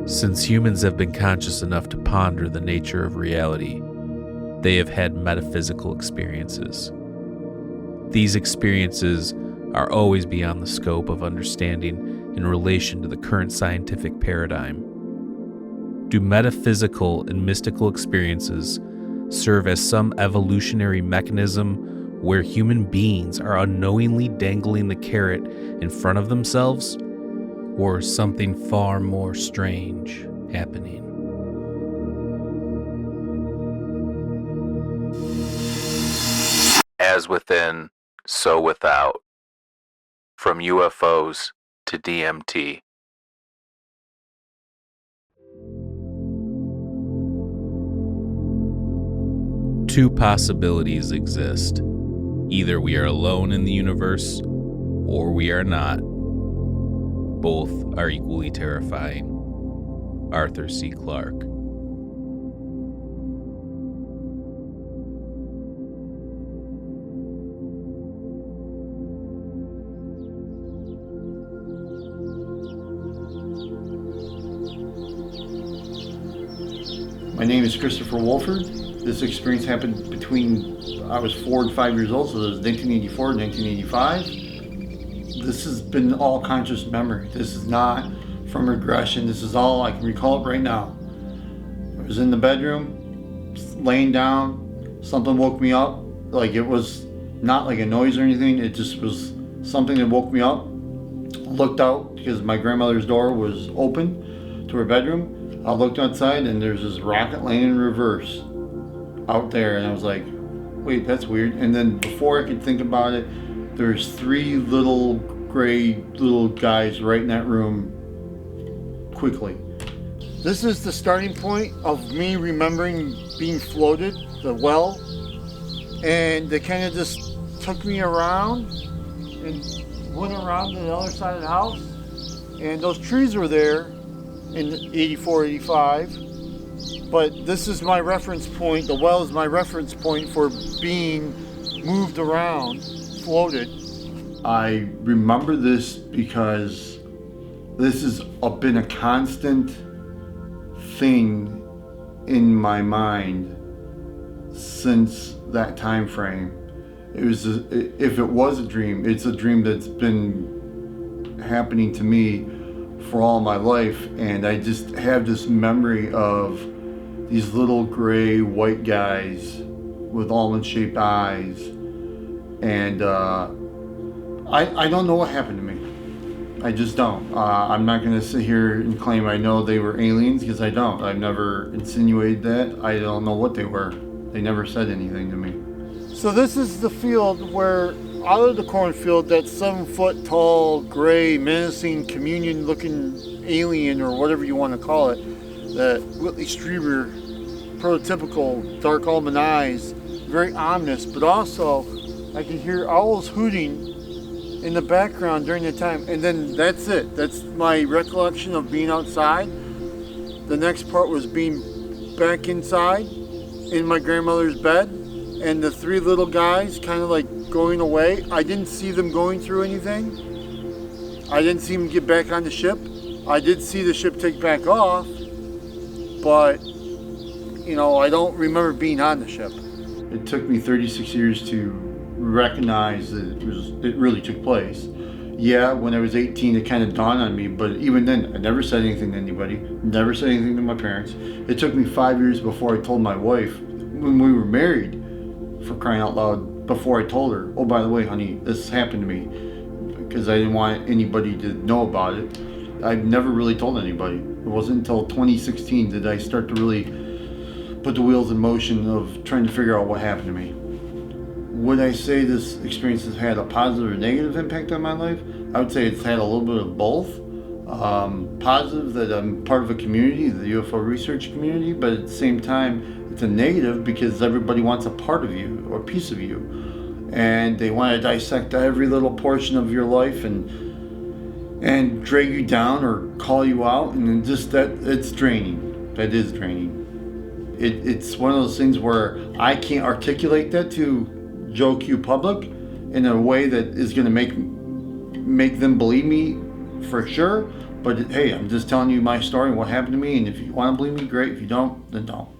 Since humans have been conscious enough to ponder the nature of reality, they have had metaphysical experiences. These experiences are always beyond the scope of understanding in relation to the current scientific paradigm. Do metaphysical and mystical experiences serve as some evolutionary mechanism where human beings are unknowingly dangling the carrot in front of themselves? Or something far more strange happening? As within, so without. From UFOs to DMT. Two possibilities exist. Either we are alone in the universe, or we are not. Both are equally terrifying. Arthur C. Clarke. My name is Christopher Wolford. This experience happened between I was 4 and 5 years old, so it was 1984, 1985. This has been all conscious memory. This is not from regression. This is all I can recall it right now. I was in the bedroom, laying down. Something woke me up. Like, it was not like a noise or anything. It just was something that woke me up. Looked out because my grandmother's door was open to her bedroom. I looked outside and there's this rocket laying in reverse out there, and I was like, wait, that's weird. And then before I could think about it, there's 3 little gray little guys right in that room quickly. This is the starting point of me remembering being floated, the well, and they kind of just took me around and went around to the other side of the house, and those trees were there in 84, 85. But this is my reference point. The well is my reference point for being moved around, floated. I remember this because this has been a constant thing in my mind since that time frame. If it was a dream, it's a dream that's been happening to me for all my life, and I just have this memory of these little gray white guys with almond-shaped eyes, and I don't know what happened to me. I just don't. I'm not going to sit here and claim I know they were aliens, because I don't. I've never insinuated that. I don't know what they were. They never said anything to me. So this is the field where, out of the cornfield, that 7-foot-tall, gray, menacing, communion-looking alien, or whatever you want to call it, that Whitley Strieber, prototypical dark almond eyes, very ominous, but also I could hear owls hooting in the background during the time, and then that's it. That's my recollection of being outside. The next part was being back inside in my grandmother's bed, and the 3 little guys kind of like going away. I didn't see them going through anything. I didn't see them get back on the ship. I did see the ship take back off, but I don't remember being on the ship. It took me 36 years to recognize that it really took place. Yeah, when I was 18, it kind of dawned on me, but even then, I never said anything to anybody, never said anything to my parents. It took me 5 years before I told my wife, when we were married, for crying out loud, before I told her, oh, by the way, honey, this happened to me, because I didn't want anybody to know about it. I've never really told anybody. It wasn't until 2016 did I start to really put the wheels in motion of trying to figure out what happened to me. Would I say this experience has had a positive or negative impact on my life? I would say it's had a little bit of both. Positive that I'm part of a community, the UFO research community, but at the same time, it's a negative because everybody wants a part of you or a piece of you. And they want to dissect every little portion of your life and drag you down or call you out, and just that, it's draining. That is draining. It's one of those things where I can't articulate that to Joe Q public in a way that is going to make them believe me for sure, But hey, I'm just telling you my story and what happened to me, and if you want to believe me, great. If you don't, then don't.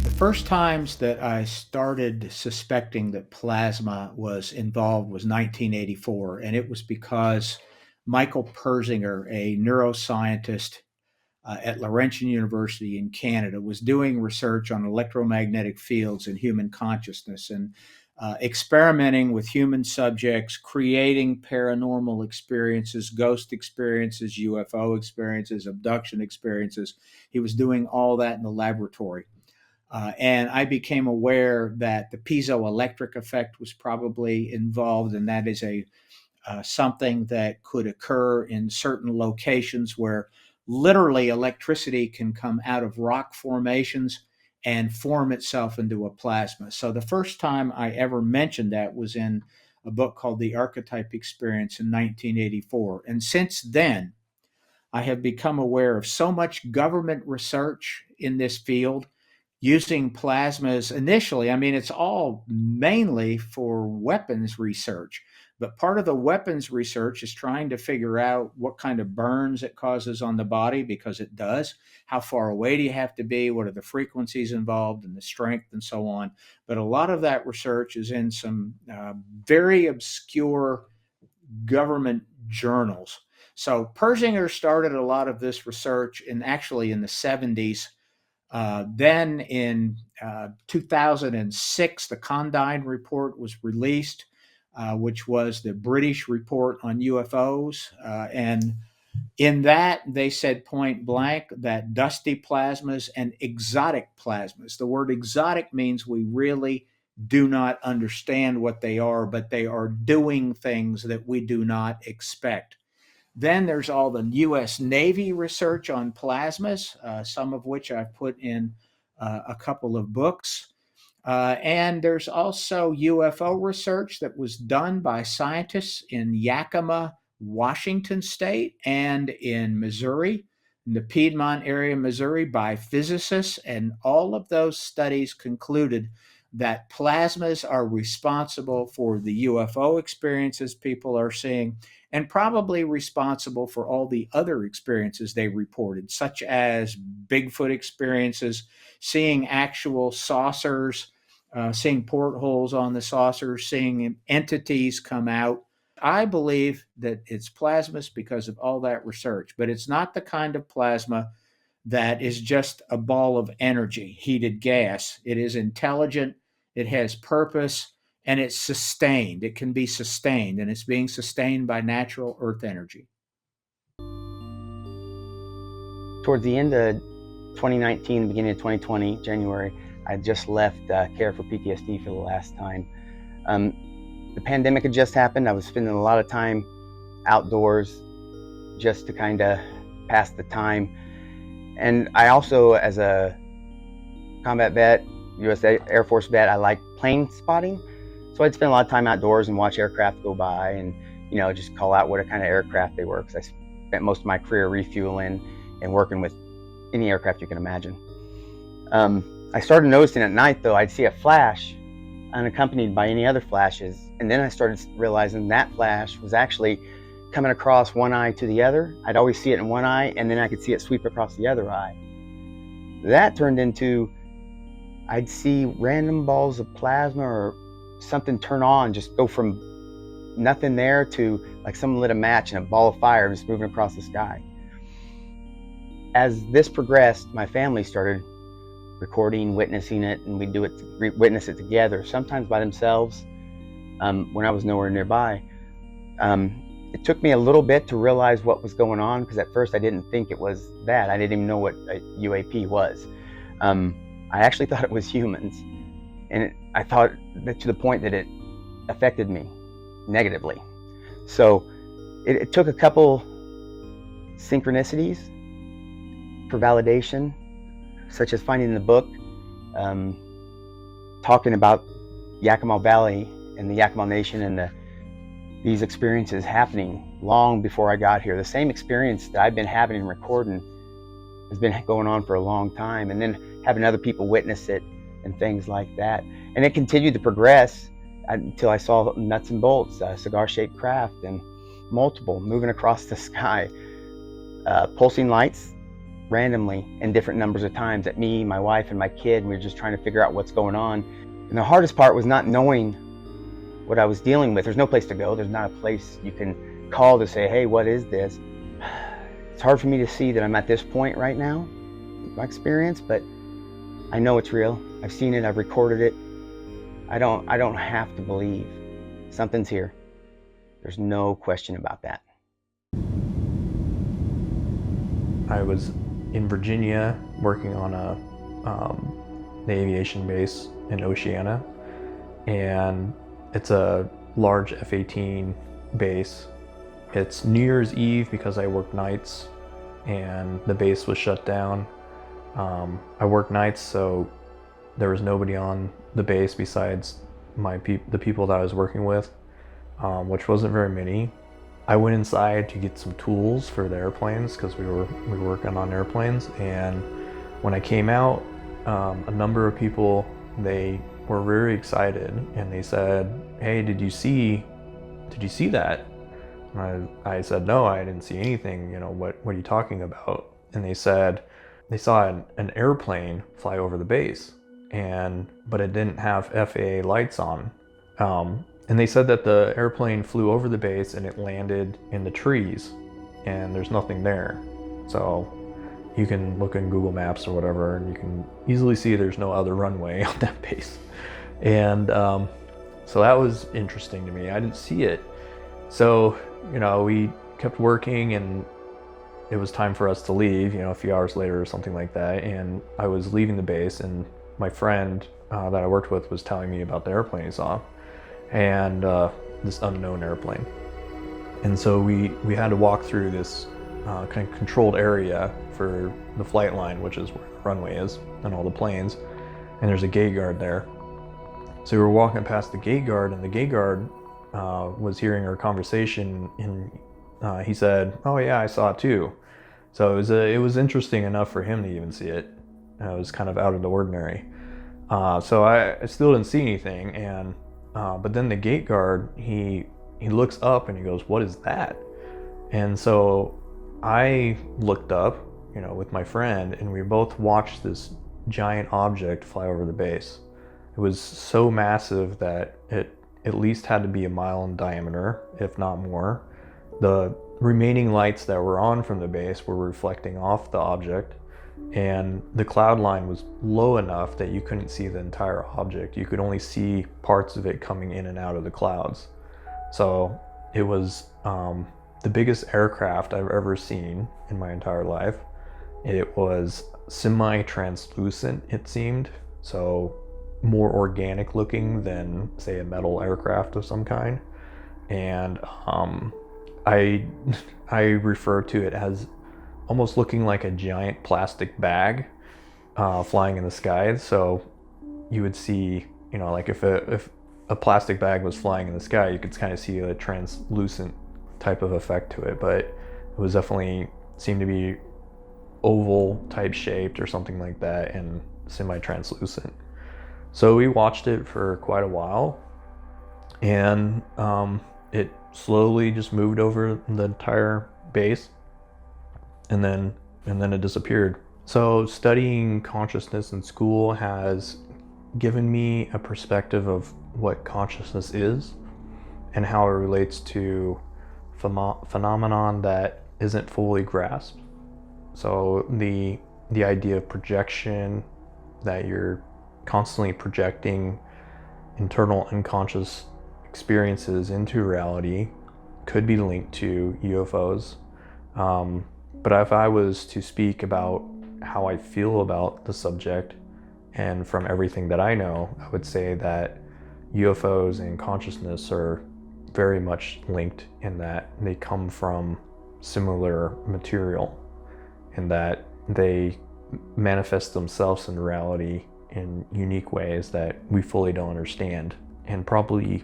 The first times that I started suspecting that plasma was involved was 1984, and it was because Michael Persinger, a neuroscientist at Laurentian University in Canada, was doing research on electromagnetic fields and human consciousness and experimenting with human subjects, creating paranormal experiences, ghost experiences, UFO experiences, abduction experiences. He was doing all that in the laboratory. And I became aware that the piezoelectric effect was probably involved, and that is a something that could occur in certain locations where literally electricity can come out of rock formations and form itself into a plasma. So the first time I ever mentioned that was in a book called The Archetype Experience in 1984. And since then, I have become aware of so much government research in this field using plasmas initially. I mean, it's all mainly for weapons research, but part of the weapons research is trying to figure out what kind of burns it causes on the body, because it does. How far away do you have to be? What are the frequencies involved and the strength and so on? But a lot of that research is in some very obscure government journals. So Persinger started a lot of this research in the 70s. Then in 2006, the Condign Report was released, which was the British report on UFOs. And in that, they said point blank that dusty plasmas and exotic plasmas, the word exotic means we really do not understand what they are, but they are doing things that we do not expect. Then there's all the U.S. Navy research on plasmas, some of which I've put in a couple of books. And there's also UFO research that was done by scientists in Yakima, Washington State, and in Missouri, in the Piedmont area, Missouri, by physicists. And all of those studies concluded that plasmas are responsible for the UFO experiences people are seeing, and probably responsible for all the other experiences they reported, such as Bigfoot experiences, seeing actual saucers, seeing portholes on the saucers, seeing entities come out. I believe that it's plasmas because of all that research, but it's not the kind of plasma that is just a ball of energy, heated gas. It is intelligent, it has purpose, and it's sustained. It can be sustained, and it's being sustained by natural earth energy. Towards the end of 2019, beginning of 2020, January, I just left care for PTSD for the last time. The pandemic had just happened. I was spending a lot of time outdoors just to kind of pass the time. And I also, as a combat vet, U.S. Air Force vet, I like plane spotting. So I'd spend a lot of time outdoors and watch aircraft go by and, just call out what kind of aircraft they were, because I spent most of my career refueling and working with any aircraft you can imagine. I started noticing at night, though, I'd see a flash unaccompanied by any other flashes. And then I started realizing that flash was actually coming across one eye to the other. I'd always see it in one eye, and then I could see it sweep across the other eye. That turned into, I'd see random balls of plasma or something turn on, just go from nothing there to like someone lit a match and a ball of fire just moving across the sky. As this progressed, my family started recording, witnessing it, and we'd witness it together, sometimes by themselves, when I was nowhere nearby. It took me a little bit to realize what was going on, because at first I didn't think it was that. I didn't even know what a UAP was. I actually thought it was humans. And I thought that to the point that it affected me negatively. So it took a couple synchronicities for validation, such as finding the book, talking about Yakima Valley and the Yakima Nation and these experiences happening long before I got here. The same experience that I've been having and recording has been going on for a long time, and then having other people witness it and things like that. And it continued to progress until I saw nuts and bolts, cigar-shaped craft, and multiple, moving across the sky, pulsing lights randomly in different numbers of times at me, my wife, and my kid. We were just trying to figure out what's going on. And the hardest part was not knowing what I was dealing with. There's no place to go. There's not a place you can call to say, hey, what is this? It's hard for me to see that I'm at this point right now, my experience, but I know it's real. I've seen it, I've recorded it. I don't have to believe something's here. There's no question about that. I was in Virginia working on the aviation base in Oceana, and it's a large F-18 base. It's New Year's Eve because I worked nights and the base was shut down. I worked nights, so there was nobody on the base besides the people that I was working with, which wasn't very many. I went inside to get some tools for the airplanes because we were working on airplanes, and when I came out, a number of people, they were very excited and they said, hey, did you see that? And I said, no, I didn't see anything. You know, what are you talking about? And they said they saw an airplane fly over the base, but it didn't have FAA lights on. And they said that the airplane flew over the base and it landed in the trees and there's nothing there. So you can look in Google Maps or whatever and you can easily see there's no other runway on that base. And so that was interesting to me. I didn't see it. So, you know, we kept working and it was time for us to leave, you know, a few hours later or something like that. And I was leaving the base and my friend that I worked with was telling me about the airplane he saw, and this unknown airplane. And so we had to walk through this kind of controlled area for the flight line, which is where the runway is and all the planes, and there's a gate guard there. So we were walking past the gate guard, and the gate guard was hearing our conversation, and he said, oh yeah, I saw it too. So it was interesting enough for him to even see it. It was kind of out of the ordinary. So I still didn't see anything, and but then the gate guard, he looks up and he goes, what is that? And so I looked up, you know, with my friend, and we both watched this giant object fly over the base. It was so massive that it at least had to be a mile in diameter, if not more. The remaining lights that were on from the base were reflecting off the object, and the cloud line was low enough that you couldn't see the entire object. You could only see parts of it coming in and out of the clouds. So it was the biggest aircraft I've ever seen in my entire life. It was semi-translucent, it seemed, so more organic looking than, say, a metal aircraft of some kind. And I refer to it as almost looking like a giant plastic bag flying in the sky. So you would see, you know, like if a plastic bag was flying in the sky, you could kind of see a translucent type of effect to it, but it was definitely seemed to be oval type shaped or something like that, and semi-translucent. So we watched it for quite a while, and it slowly just moved over the entire base, and then it disappeared. So studying consciousness in school has given me a perspective of what consciousness is and how it relates to phenomenon that isn't fully grasped. So the idea of projection, that you're constantly projecting internal unconscious experiences into reality, could be linked to UFOs. But if I was to speak about how I feel about the subject, and from everything that I know, I would say that UFOs and consciousness are very much linked in that they come from similar material, and that they manifest themselves in reality in unique ways that we fully don't understand and probably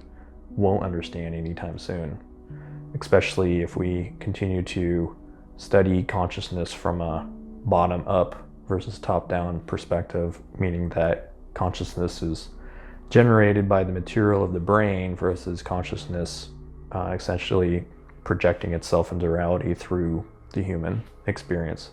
won't understand anytime soon, especially if we continue to study consciousness from a bottom-up versus top-down perspective, meaning that consciousness is generated by the material of the brain versus consciousness essentially projecting itself into reality through the human experience.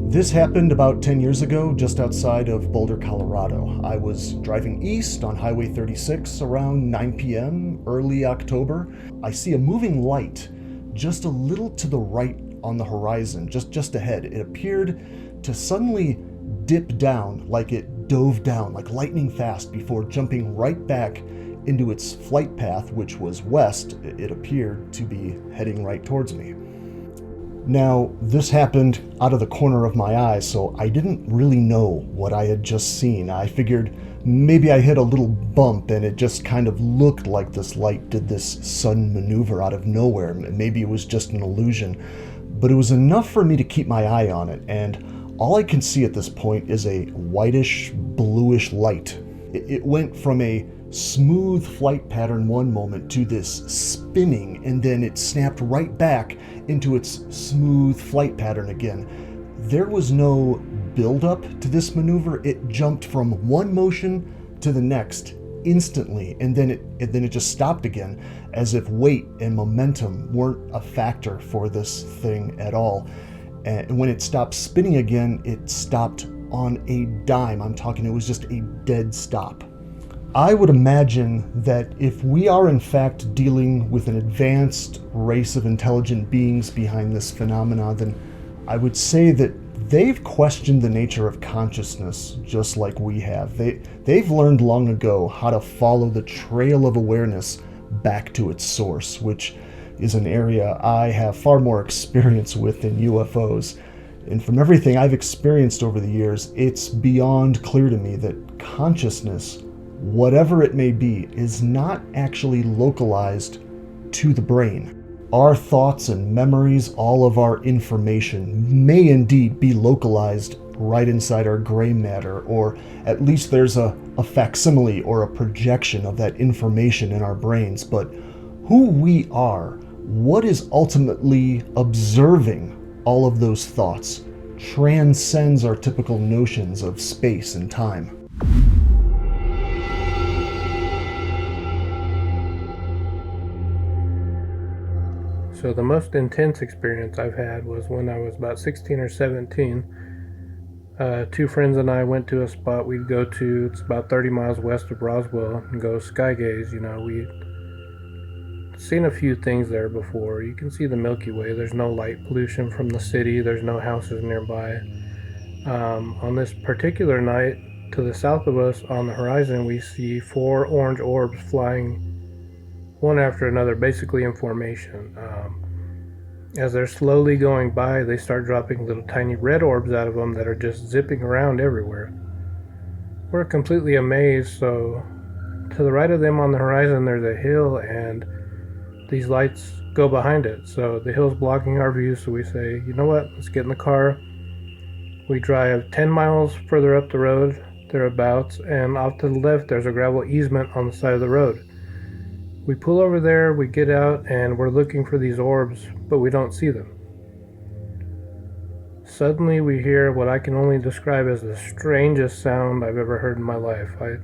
This happened about 10 years ago, just outside of Boulder, Colorado. I was driving east on Highway 36 around 9 p.m., early October. I see a moving light just a little to the right on the horizon, just ahead. It appeared to suddenly dip down, like it dove down, like lightning fast, before jumping right back into its flight path, which was west. It appeared to be heading right towards me. Now, this happened out of the corner of my eye, so I didn't really know what I had just seen. I figured maybe I hit a little bump and it just kind of looked like this light did this sudden maneuver out of nowhere. Maybe it was just an illusion, but it was enough for me to keep my eye on it, and all I can see at this point is a whitish, bluish light. It went from a smooth flight pattern one moment to this spinning, and then it snapped right back into its smooth flight pattern again. There was no build-up to this maneuver. It jumped from one motion to the next instantly, and then it just stopped again, as if weight and momentum weren't a factor for this thing at all. And when it stopped spinning again, it stopped on a dime. I'm talking, it was just a dead stop. I would imagine that if we are in fact dealing with an advanced race of intelligent beings behind this phenomena, then I would say that they've questioned the nature of consciousness just like we have. They've learned long ago how to follow the trail of awareness back to its source, which is an area I have far more experience with than UFOs. And from everything I've experienced over the years, it's beyond clear to me that consciousness, whatever it may be, is not actually localized to the brain. Our thoughts and memories, all of our information, may indeed be localized right inside our gray matter, or at least there's a facsimile or a projection of that information in our brains. But who we are, what is ultimately observing all of those thoughts, transcends our typical notions of space and time. So the most intense experience I've had was when I was about 16 or 17. Two friends and I went to a spot we'd go to. It's about 30 miles west of Roswell, and go sky gaze. You know, we'd seen a few things there before. You can see the Milky Way. There's no light pollution from the city. There's no houses nearby. On this particular night, to the south of us on the horizon, we see 4 orange orbs flying one after another, basically in formation. As they're slowly going by, they start dropping little tiny red orbs out of them that are just zipping around everywhere. We're completely amazed. So to the right of them on the horizon, there's a hill, and these lights go behind it. So the hill's blocking our view, so we say, you know what, let's get in the car. We drive 10 miles further up the road, thereabouts, and off to the left there's a gravel easement on the side of the road. We pull over there, we get out, and we're looking for these orbs, but we don't see them. Suddenly we hear what I can only describe as the strangest sound I've ever heard in my life. I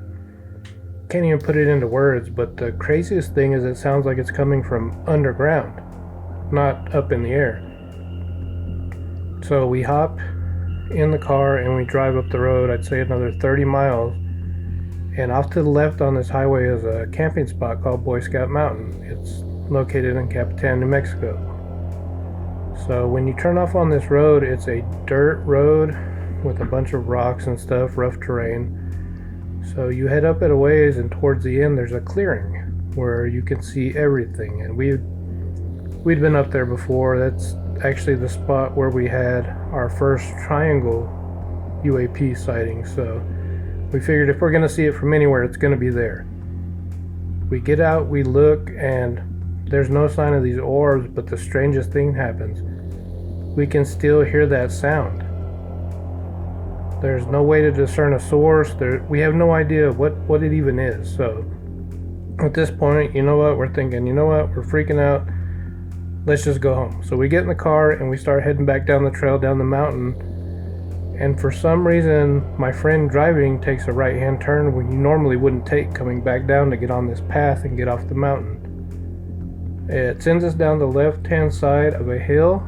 can't even put it into words, but the craziest thing is it sounds like it's coming from underground, not up in the air. So we hop in the car and we drive up the road, I'd say another 30 miles. And off to the left on this highway is a camping spot called Boy Scout Mountain. It's located in Capitan, New Mexico. So when you turn off on this road, it's a dirt road with a bunch of rocks and stuff, rough terrain. So you head up it a ways, and towards the end there's a clearing where you can see everything. And we'd been up there before. That's actually the spot where we had our first triangle UAP sighting. So we figured if we're going to see it from anywhere, it's going to be there. We get out, we look, and there's no sign of these orbs, but the strangest thing happens. We can still hear that sound. There's no way to discern a source. We have no idea what it even is. So at this point, you know what? We're thinking, you know what? We're freaking out. Let's just go home. So we get in the car and we start heading back down the trail, down the mountain. And for some reason, my friend driving takes a right-hand turn when you normally wouldn't take coming back down to get on this path and get off the mountain. It sends us down the left-hand side of a hill,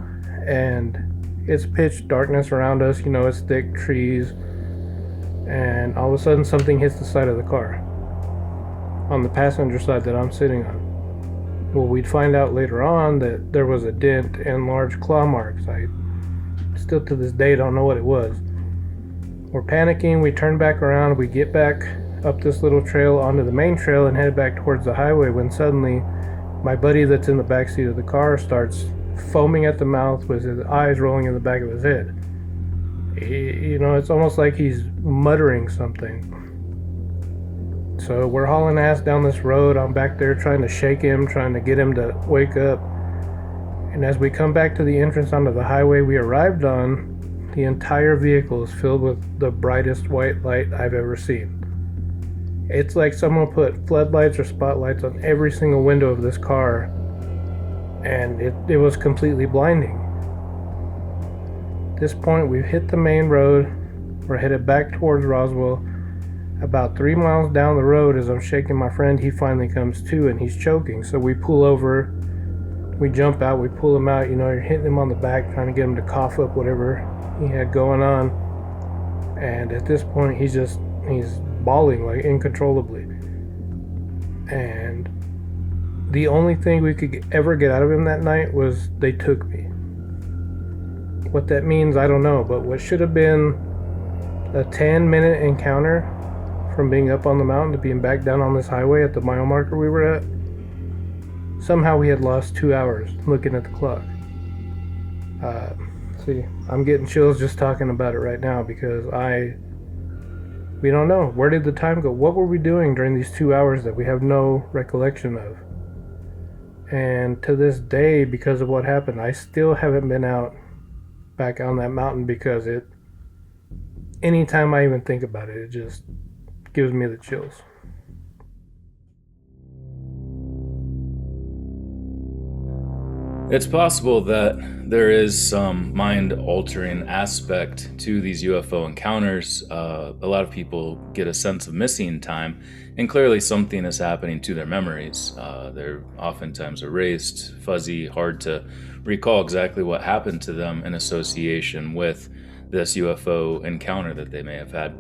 and it's pitch darkness around us. You know, it's thick trees, and all of a sudden something hits the side of the car on the passenger side that I'm sitting on. Well, we'd find out later on that there was a dent and large claw marks. I still to this day don't know what it was. We're panicking, we turn back around, we get back up this little trail onto the main trail and head back towards the highway when suddenly my buddy that's in the back seat of the car starts foaming at the mouth with his eyes rolling in the back of his head. You know, it's almost like he's muttering something. So we're hauling ass down this road. I'm back there trying to shake him, trying to get him to wake up. And as we come back to the entrance onto the highway we arrived on, the entire vehicle is filled with the brightest white light I've ever seen. It's like someone put floodlights or spotlights on every single window of this car, and it was completely blinding. At this point, we've hit the main road. We're headed back towards Roswell. About 3 miles down the road, as I'm shaking my friend, he finally comes to and he's choking. So we pull over, we jump out, we pull him out. You know, you're hitting him on the back, trying to get him to cough up whatever he had going on. And at this point, he's bawling like uncontrollably. And the only thing we could ever get out of him that night was they took me. What that means, I don't know, but what should have been a 10-minute encounter from being up on the mountain to being back down on this highway at the mile marker we were at, somehow we had lost 2 hours looking at the clock. See, I'm getting chills just talking about it right now because we don't know. Where did the time go? What were we doing during these 2 hours that we have no recollection of? And to this day, because of what happened, I still haven't been back on that mountain because anytime I even think about it, it just gives me the chills. It's possible that there is some mind-altering aspect to these UFO encounters. A lot of people get a sense of missing time, and clearly something is happening to their memories. They're oftentimes erased, fuzzy, hard to recall exactly what happened to them in association with this UFO encounter that they may have had.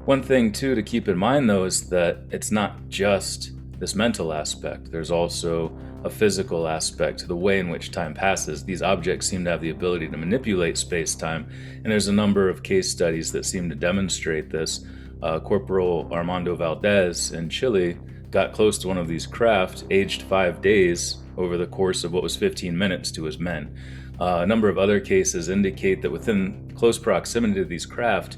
One thing, too, to keep in mind, though, is that it's not just this mental aspect. There's also a physical aspect to the way in which time passes. These objects seem to have the ability to manipulate space-time, and there's a number of case studies that seem to demonstrate this. Corporal Armando Valdez in Chile got close to one of these craft, aged 5 days over the course of what was 15 minutes to his men. A number of other cases indicate that within close proximity to these craft,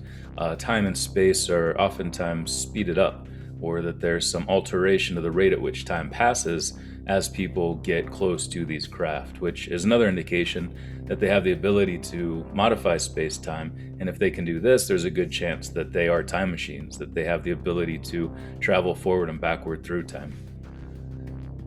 time and space are oftentimes speeded up, or that there's some alteration to the rate at which time passes as people get close to these craft, which is another indication that they have the ability to modify space-time. And if they can do this, there's a good chance that they are time machines, that they have the ability to travel forward and backward through time.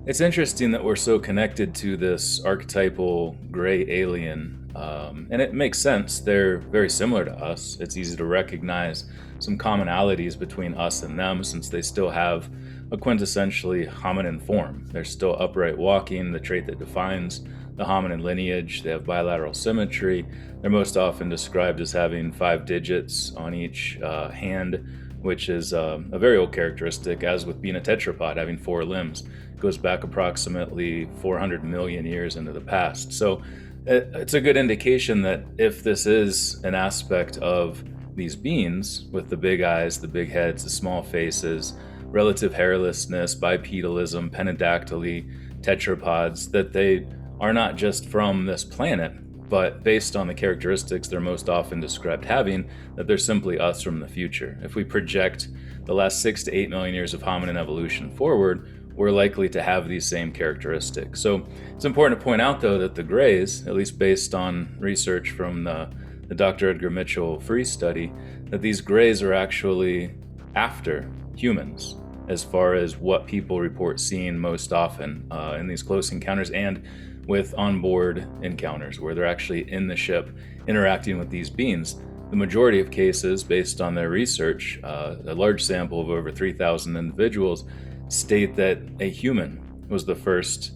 It's interesting that we're so connected to this archetypal gray alien, and it makes sense. They're very similar to us. It's easy to recognize some commonalities between us and them, since they still have a quintessentially hominin form. They're still upright walking, the trait that defines the hominin lineage. They have bilateral symmetry. They're most often described as having 5 digits on each hand, which is a very old characteristic, as with being a tetrapod, having 4 limbs. It goes back approximately 400 million years into the past. So it's a good indication that if this is an aspect of these beings with the big eyes, the big heads, the small faces, relative hairlessness, bipedalism, penadactyly, tetrapods, that they are not just from this planet, but based on the characteristics they're most often described having, that they're simply us from the future. If we project the last 6 to 8 million years of hominin evolution forward, we're likely to have these same characteristics. So it's important to point out, though, that the Greys, at least based on research from the Dr. Edgar Mitchell Free study, that these Greys are actually after humans as far as what people report seeing most often in these close encounters and with onboard encounters where they're actually in the ship interacting with these beings. The majority of cases, based on their research, a large sample of over 3,000 individuals, state that a human was the first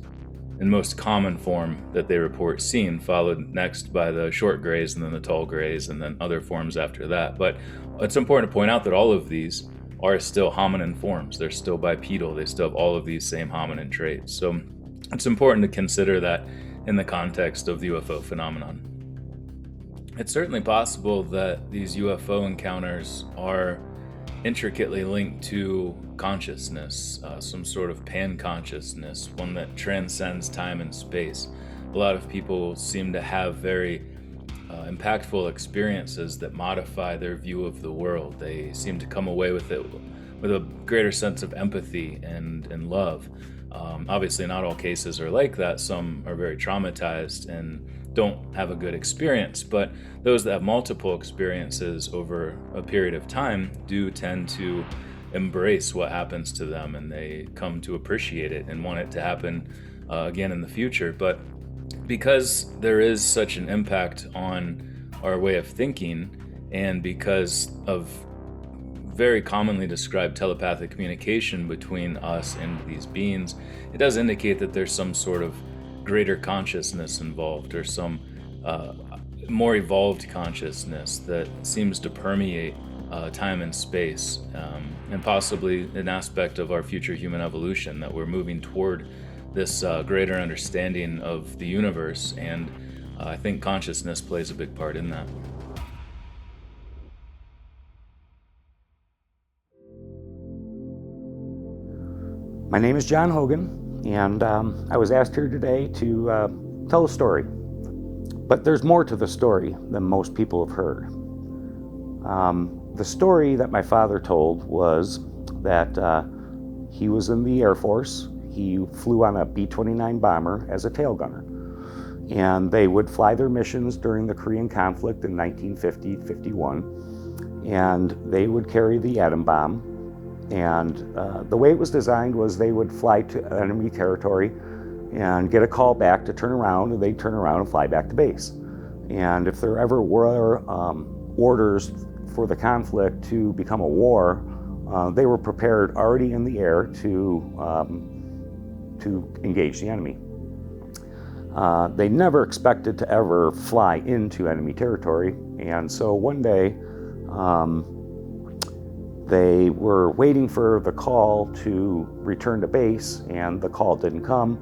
and most common form that they report seeing, followed next by the short grays and then the tall grays and then other forms after that. But it's important to point out that all of these are still hominin forms. They're still bipedal. They still have all of these same hominin traits. So it's important to consider that in the context of the UFO phenomenon. It's certainly possible that these UFO encounters are intricately linked to consciousness, some sort of pan-consciousness, one that transcends time and space. A lot of people seem to have very impactful experiences that modify their view of the world. They seem to come away with it with a greater sense of empathy and love. Obviously, not all cases are like that. Some are very traumatized and don't have a good experience, but those that have multiple experiences over a period of time do tend to embrace what happens to them, and they come to appreciate it and want it to happen again in the future. But because there is such an impact on our way of thinking, and because of very commonly described telepathic communication between us and these beings, it does indicate that there's some sort of greater consciousness involved, or some more evolved consciousness that seems to permeate time and space, and possibly an aspect of our future human evolution, that we're moving toward this greater understanding of the universe, and I think consciousness plays a big part in that. My name is John Hogan, and I was asked here today to tell a story. But there's more to the story than most people have heard. The story that my father told was that he was in the Air Force. He flew on a B-29 bomber as a tail gunner. And they would fly their missions during the Korean conflict in 1950-51. And they would carry the atom bomb. And the way it was designed was they would fly to enemy territory and get a call back to turn around, and they'd turn around and fly back to base. And if there ever were orders for the conflict to become a war, they were prepared already in the air to engage the enemy. They never expected to ever fly into enemy territory, and so one day they were waiting for the call to return to base, and the call didn't come,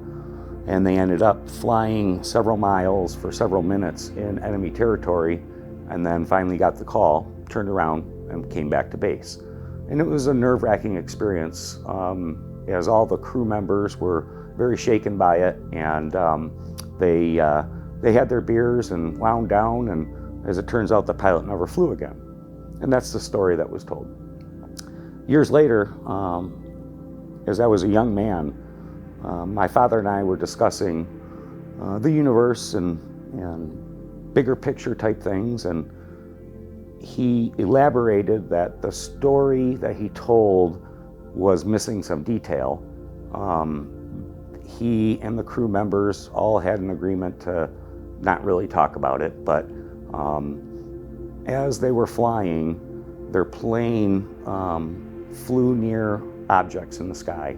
and they ended up flying several miles for several minutes in enemy territory, and then finally got the call, turned around, and came back to base. And it was a nerve-wracking experience, as all the crew members were very shaken by it, and they had their beers and wound down, and as it turns out, the pilot never flew again. And that's the story that was told. Years later, as I was a young man, my father and I were discussing the universe and bigger picture type things, and he elaborated that the story that he told was missing some detail. He and the crew members all had an agreement to not really talk about it, but as they were flying, their plane flew near objects in the sky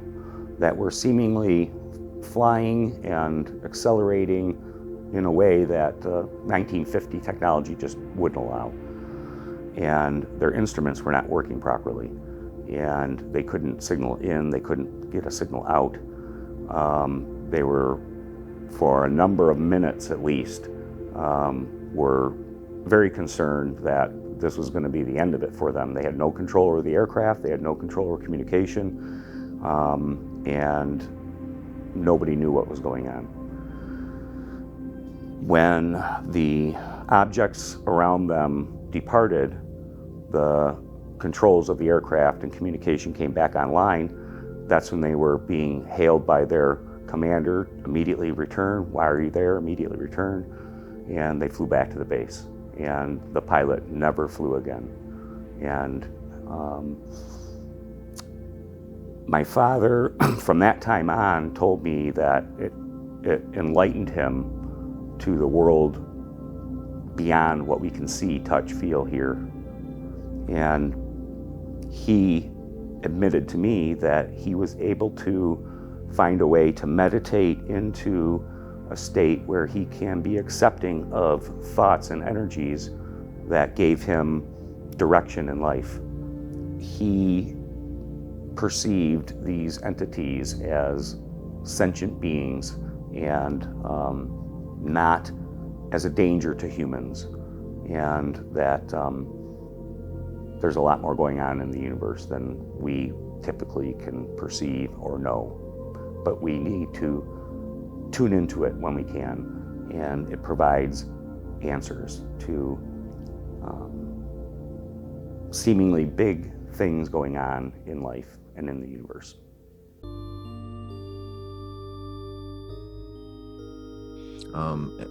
that were seemingly flying and accelerating in a way that 1950 technology just wouldn't allow. And their instruments were not working properly, and they couldn't signal in, they couldn't get a signal out. They were, for a number of minutes at least, were very concerned that this was going to be the end of it for them. They had no control over the aircraft, they had no control over communication, and nobody knew what was going on. When the objects around them departed, the controls of the aircraft and communication came back online. That's when they were being hailed by their commander, immediately return, why are you there, immediately return, and they flew back to the base. And the pilot never flew again. And my father, from that time on, told me that it enlightened him to the world beyond what we can see, touch, feel, hear. And he admitted to me that he was able to find a way to meditate into a state where he can be accepting of thoughts and energies that gave him direction in life. He perceived these entities as sentient beings and not as a danger to humans, and that there's a lot more going on in the universe than we typically can perceive or know. But we need to tune into it when we can, and it provides answers to seemingly big things going on in life and in the universe.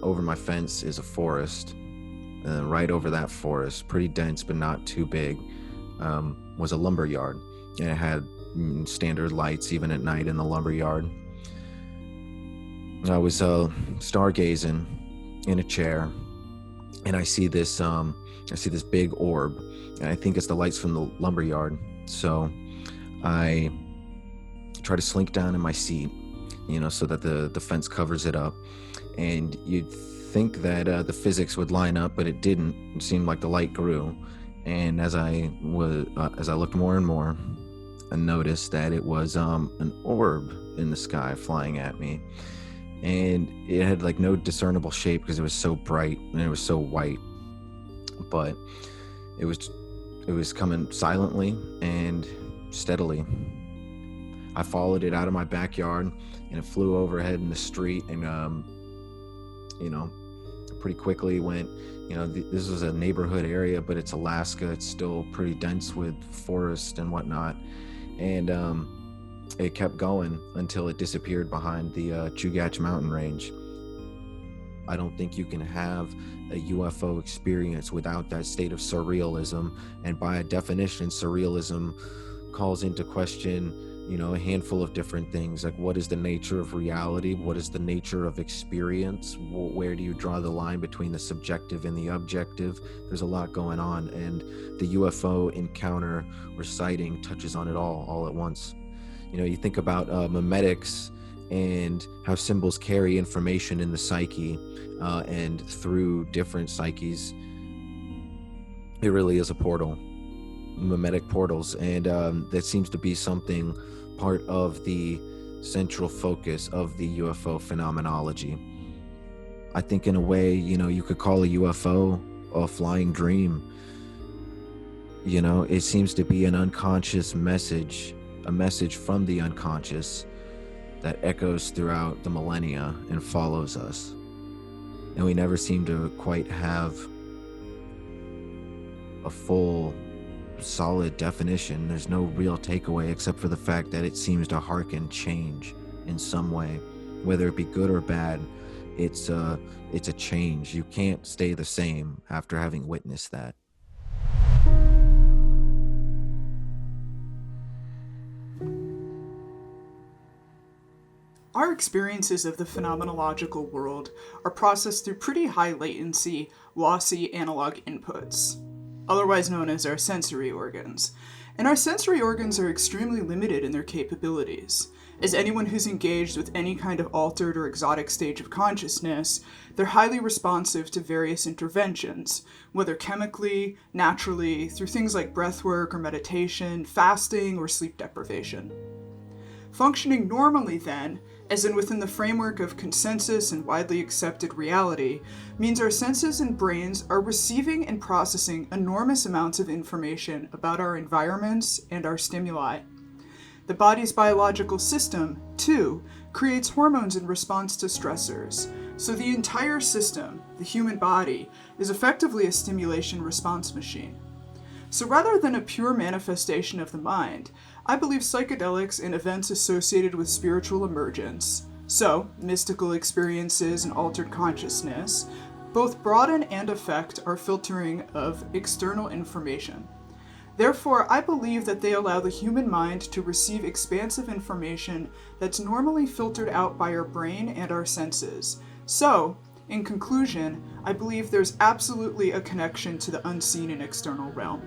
Over my fence is a forest, and right over that forest, pretty dense but not too big, was a lumber yard, and it had standard lights even at night in the lumber yard. I was stargazing in a chair, and I see this big orb, and I think it's the lights from the lumber yard. So I try to slink down in my seat, so that the fence covers it up. And you'd think that the physics would line up, but it didn't. It seemed like the light grew, and as I looked more and more, I noticed that it was an orb in the sky flying at me, and it had like no discernible shape because it was so bright and it was so white. But it was coming silently and steadily. I followed it out of my backyard, and it flew overhead in the street, and pretty quickly went, this was a neighborhood area, but it's Alaska. It's still pretty dense with forest and whatnot. And it kept going until it disappeared behind the Chugach mountain range. I don't think you can have a UFO experience without that state of surrealism. And by definition, surrealism calls into question a handful of different things, like what is the nature of reality, what is the nature of experience, where do you draw the line between the subjective and the objective. There's a lot going on, and the UFO encounter or sighting touches on it all at once. You think about memetics and how symbols carry information in the psyche, and through different psyches, it really is a portal, memetic portals, and that seems to be something part of the central focus of the UFO phenomenology. I think in a way, you could call a UFO a flying dream. It seems to be an unconscious message, a message from the unconscious that echoes throughout the millennia and follows us. And we never seem to quite have a full solid definition. There's no real takeaway except for the fact that it seems to hearken change in some way, whether it be good or bad. It's a change. You can't stay the same after having witnessed that. Our experiences of the phenomenological world are processed through pretty high latency, lossy analog inputs, otherwise known as our sensory organs. And our sensory organs are extremely limited in their capabilities. As anyone who's engaged with any kind of altered or exotic stage of consciousness, they're highly responsive to various interventions, whether chemically, naturally, through things like breathwork or meditation, fasting, or sleep deprivation. Functioning normally, then, as in within the framework of consensus and widely accepted reality, means our senses and brains are receiving and processing enormous amounts of information about our environments and our stimuli. The body's biological system, too, creates hormones in response to stressors, so the entire system, the human body, is effectively a stimulation response machine. So rather than a pure manifestation of the mind, I believe psychedelics and events associated with spiritual emergence, so mystical experiences and altered consciousness, both broaden and affect our filtering of external information. Therefore, I believe that they allow the human mind to receive expansive information that's normally filtered out by our brain and our senses. So, In conclusion, I believe there's absolutely a connection to the unseen and external realm.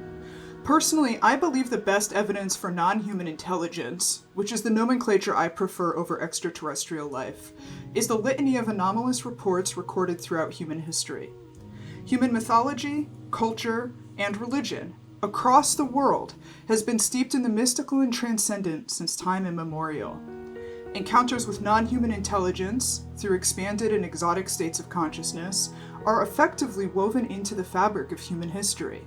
Personally, I believe the best evidence for non-human intelligence, which is the nomenclature I prefer over extraterrestrial life, is the litany of anomalous reports recorded throughout human history. Human mythology, culture, and religion across the world has been steeped in the mystical and transcendent since time immemorial. Encounters with non-human intelligence, through expanded and exotic states of consciousness, are effectively woven into the fabric of human history.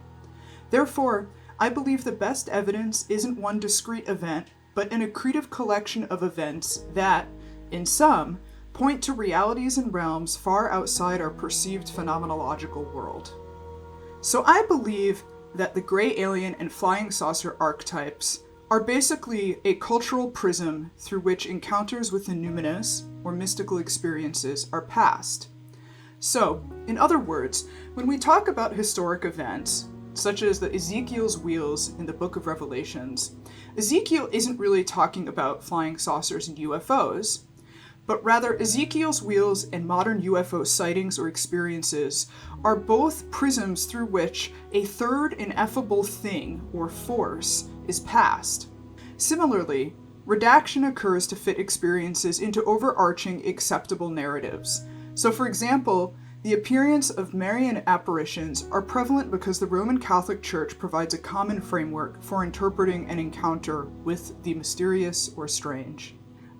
Therefore, I believe the best evidence isn't one discrete event, but an accretive collection of events that, in sum, point to realities and realms far outside our perceived phenomenological world. So I believe that the gray alien and flying saucer archetypes are basically a cultural prism through which encounters with the numinous, or mystical experiences, are passed. So, in other words, when we talk about historic events, such as the Ezekiel's wheels in the Book of Revelations, Ezekiel isn't really talking about flying saucers and UFOs, but rather Ezekiel's wheels and modern UFO sightings or experiences are both prisms through which a third ineffable thing or force is passed. Similarly, redaction occurs to fit experiences into overarching acceptable narratives. So for example, the appearance of Marian apparitions are prevalent because the Roman Catholic Church provides a common framework for interpreting an encounter with the mysterious or strange.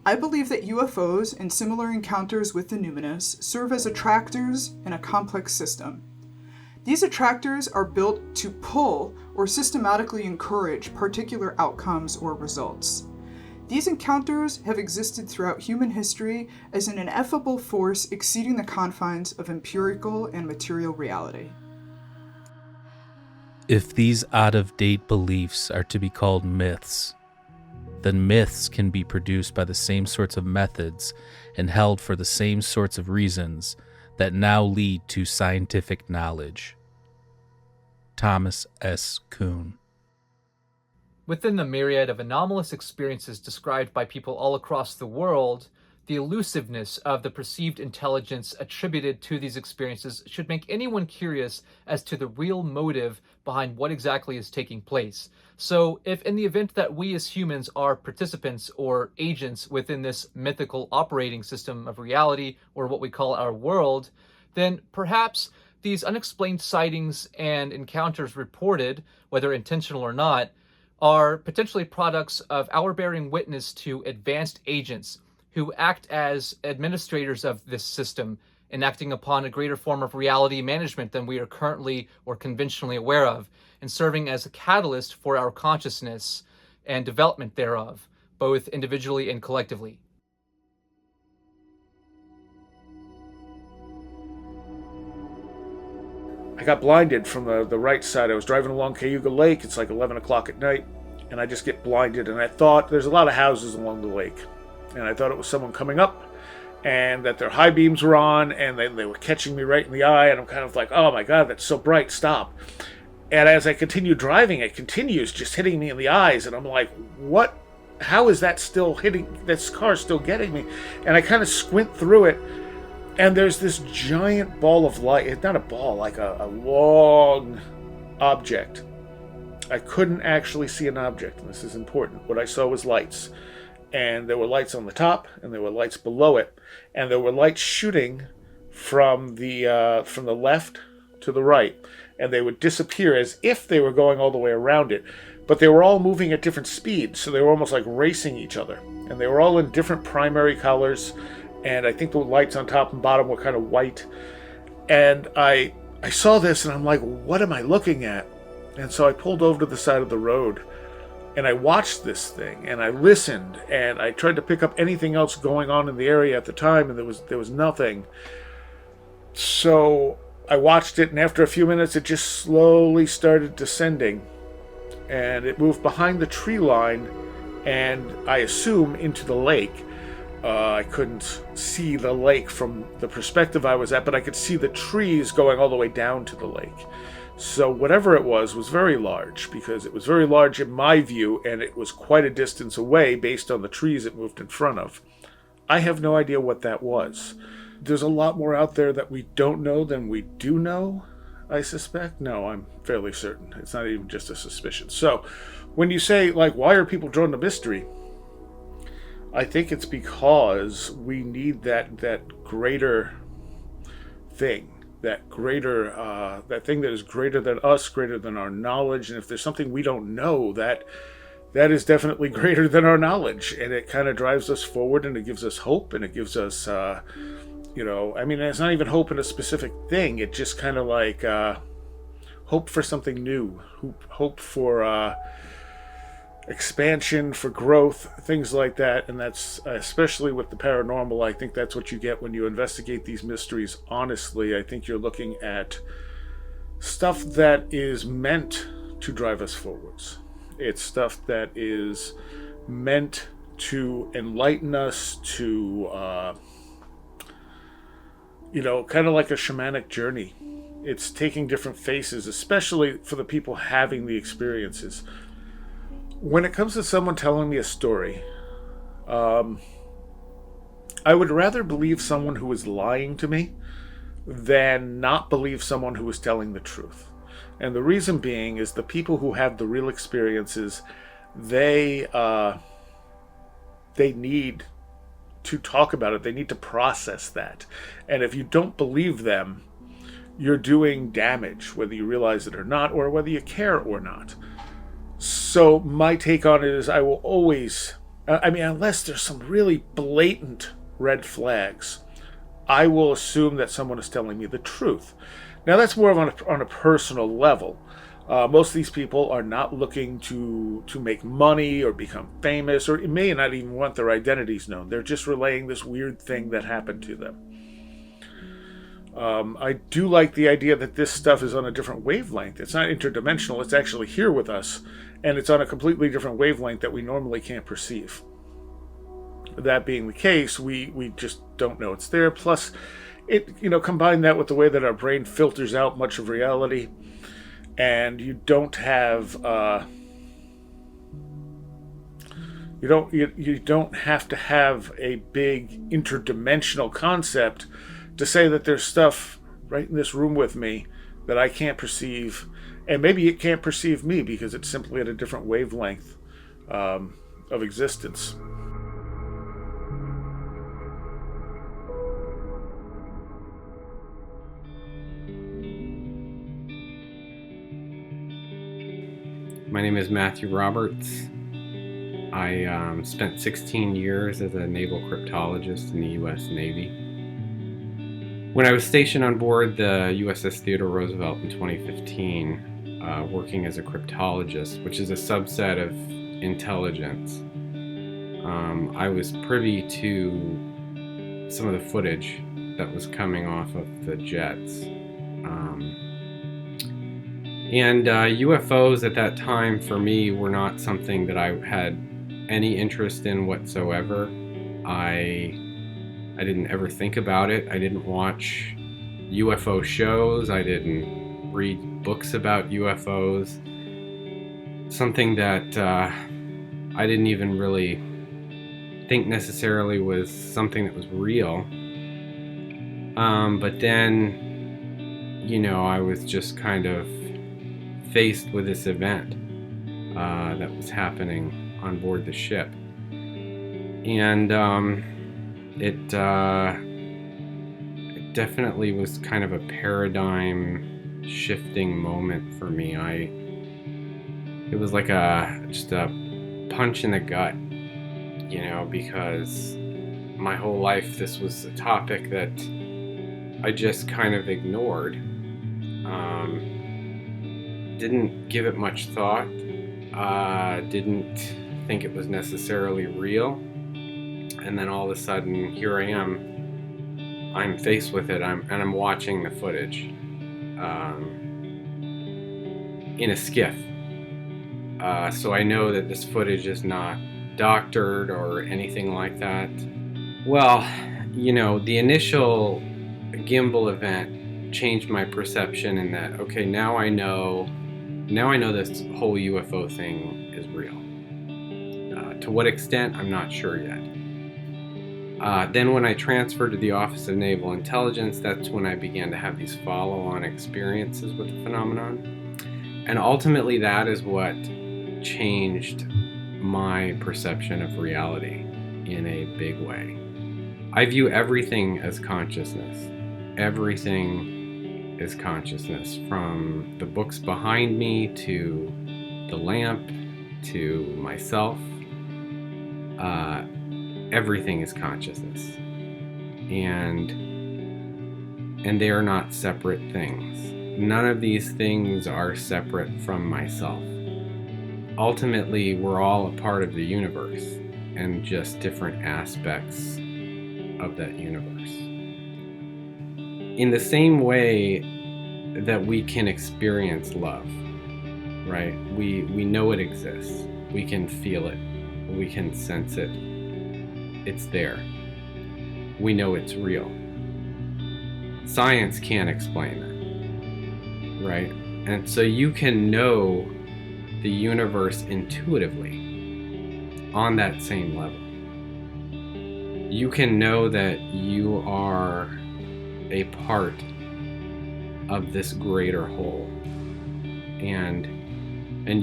I believe that UFOs and similar encounters with the numinous serve as attractors in a complex system. These attractors are built to pull or systematically encourage particular outcomes or results. These encounters have existed throughout human history as an ineffable force exceeding the confines of empirical and material reality. If these out-of-date beliefs are to be called myths, then myths can be produced by the same sorts of methods and held for the same sorts of reasons that now lead to scientific knowledge. Thomas S. Kuhn. Within the myriad of anomalous experiences described by people all across the world, the elusiveness of the perceived intelligence attributed to these experiences should make anyone curious as to the real motive behind what exactly is taking place. So, if in the event that we as humans are participants or agents within this mythical operating system of reality, or what we call our world, then perhaps these unexplained sightings and encounters reported, whether intentional or not, are potentially products of our bearing witness to advanced agents who act as administrators of this system, enacting upon a greater form of reality management than we are currently or conventionally aware of, and serving as a catalyst for our consciousness and development thereof, both individually and collectively. I got blinded from the right side. I was driving along Cayuga Lake. It's like 11 o'clock at night, and I just get blinded. And I thought there's a lot of houses along the lake, and I thought it was someone coming up, and that their high beams were on, and they were catching me right in the eye. And I'm kind of like, oh my God, that's so bright, stop. And as I continue driving, it continues just hitting me in the eyes, and I'm like, what? How is that still hitting? This car still getting me? And I kind of squint through it. And there's this giant ball of light. It's not a ball, like a long object. I couldn't actually see an object, and this is important. What I saw was lights. And there were lights on the top, and there were lights below it. And there were lights shooting from the left to the right. And they would disappear as if they were going all the way around it. But they were all moving at different speeds, so they were almost like racing each other. And they were all in different primary colors. And I think the lights on top and bottom were kind of white. And I saw this, and I'm like, what am I looking at? And so I pulled over to the side of the road, and I watched this thing, and I listened, and I tried to pick up anything else going on in the area at the time, and there was nothing. So I watched it, and after a few minutes, it just slowly started descending. And it moved behind the tree line, and I assume into the lake. I couldn't see the lake from the perspective I was at, but I could see the trees going all the way down to the lake. So whatever it was very large, because it was very large in my view, and it was quite a distance away based on the trees it moved in front of. I have no idea what that was. there's a lot more out there that we don't know than we do know, I suspect. No, I'm fairly certain. It's not even just a suspicion. So when you say, like, why are people drawn to mystery? I think it's because we need that greater thing, that thing that is greater than us, greater than our knowledge. And if there's something we don't know, that is definitely greater than our knowledge, and it kind of drives us forward, and it gives us hope, and it gives us it's not even hope in a specific thing. It just kind of like hope for something new, hope for expansion, for growth, things like that. And that's especially with the paranormal. I think that's what you get when you investigate these mysteries honestly. I think you're looking at stuff that is meant to drive us forwards. It's stuff that is meant to enlighten us, to kind of like a shamanic journey. It's taking different faces, especially for the people having the experiences. When it comes to someone telling me a story, I would rather believe someone who is lying to me than not believe someone who is telling the truth. And the reason being is the people who have the real experiences, they need to talk about it. They need to process that. And if you don't believe them, you're doing damage, whether you realize it or not, or whether you care or not. So my take on it is I will always, unless there's some really blatant red flags, I will assume that someone is telling me the truth. Now that's more of on a personal level. Most of these people are not looking to make money or become famous, or may not even want their identities known. They're just relaying this weird thing that happened to them. I do like the idea that this stuff is on a different wavelength. It's not interdimensional. It's actually here with us, and it's on a completely different wavelength that we normally can't perceive. That being the case, we just don't know it's there. Plus, combine that with the way that our brain filters out much of reality, and you don't have you don't have to have a big interdimensional concept to say that there's stuff right in this room with me that I can't perceive, and maybe it can't perceive me because it's simply at a different wavelength of existence. My name is Matthew Roberts. I spent 16 years as a naval cryptologist in the U.S. Navy. When I was stationed on board the USS Theodore Roosevelt in 2015, working as a cryptologist, which is a subset of intelligence, I was privy to some of the footage that was coming off of the jets. And UFOs at that time for me were not something that I had any interest in whatsoever. I didn't ever think about it. I didn't watch UFO shows. I didn't read books about UFOs. Something that I didn't even really think necessarily was something that was real. But then, I was just kind of faced with this event that was happening on board the ship. And it definitely was kind of a paradigm shifting moment for me. It was like just a punch in the gut, because my whole life this was a topic that I just kind of ignored. Didn't give it much thought. Didn't think it was necessarily real. And then all of a sudden, here I am. I'm faced with it, and I'm watching the footage in a skiff. So I know that this footage is not doctored or anything like that. Well, the initial gimbal event changed my perception in that, okay, now I know this whole UFO thing is real. To what extent, I'm not sure yet. Then when I transferred to the Office of Naval Intelligence, that's when I began to have these follow-on experiences with the phenomenon. And ultimately that is what changed my perception of reality in a big way. I view everything as consciousness. Everything is consciousness, from the books behind me to the lamp to myself. Everything is consciousness, and they are not separate things. None of these things are separate from myself. Ultimately, we're all a part of the universe and just different aspects of that universe. In the same way that we can experience love, right? We know it exists. We can feel it. We can sense it. It's there. We know it's real. Science can't explain that, right? And so you can know the universe intuitively on that same level. You can know that you are a part of this greater whole, and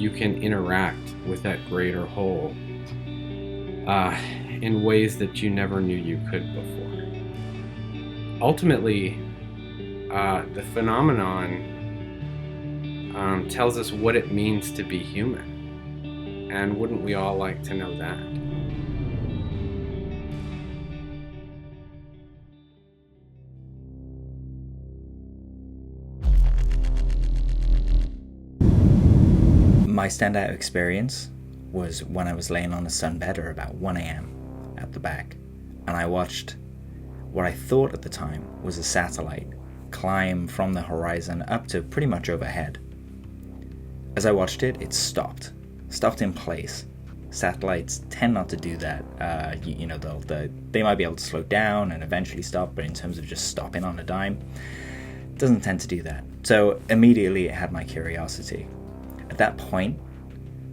you can interact with that greater whole in ways that you never knew you could before. Ultimately, the phenomenon tells us what it means to be human. And wouldn't we all like to know that? My standout experience was when I was laying on a sunbed at about 1 a.m. at the back, and I watched what I thought at the time was a satellite climb from the horizon up to pretty much overhead. As I watched it, it stopped in place. Satellites tend not to do that. They might be able to slow down and eventually stop, but in terms of just stopping on a dime, it doesn't tend to do that. So immediately it had my curiosity. At that point,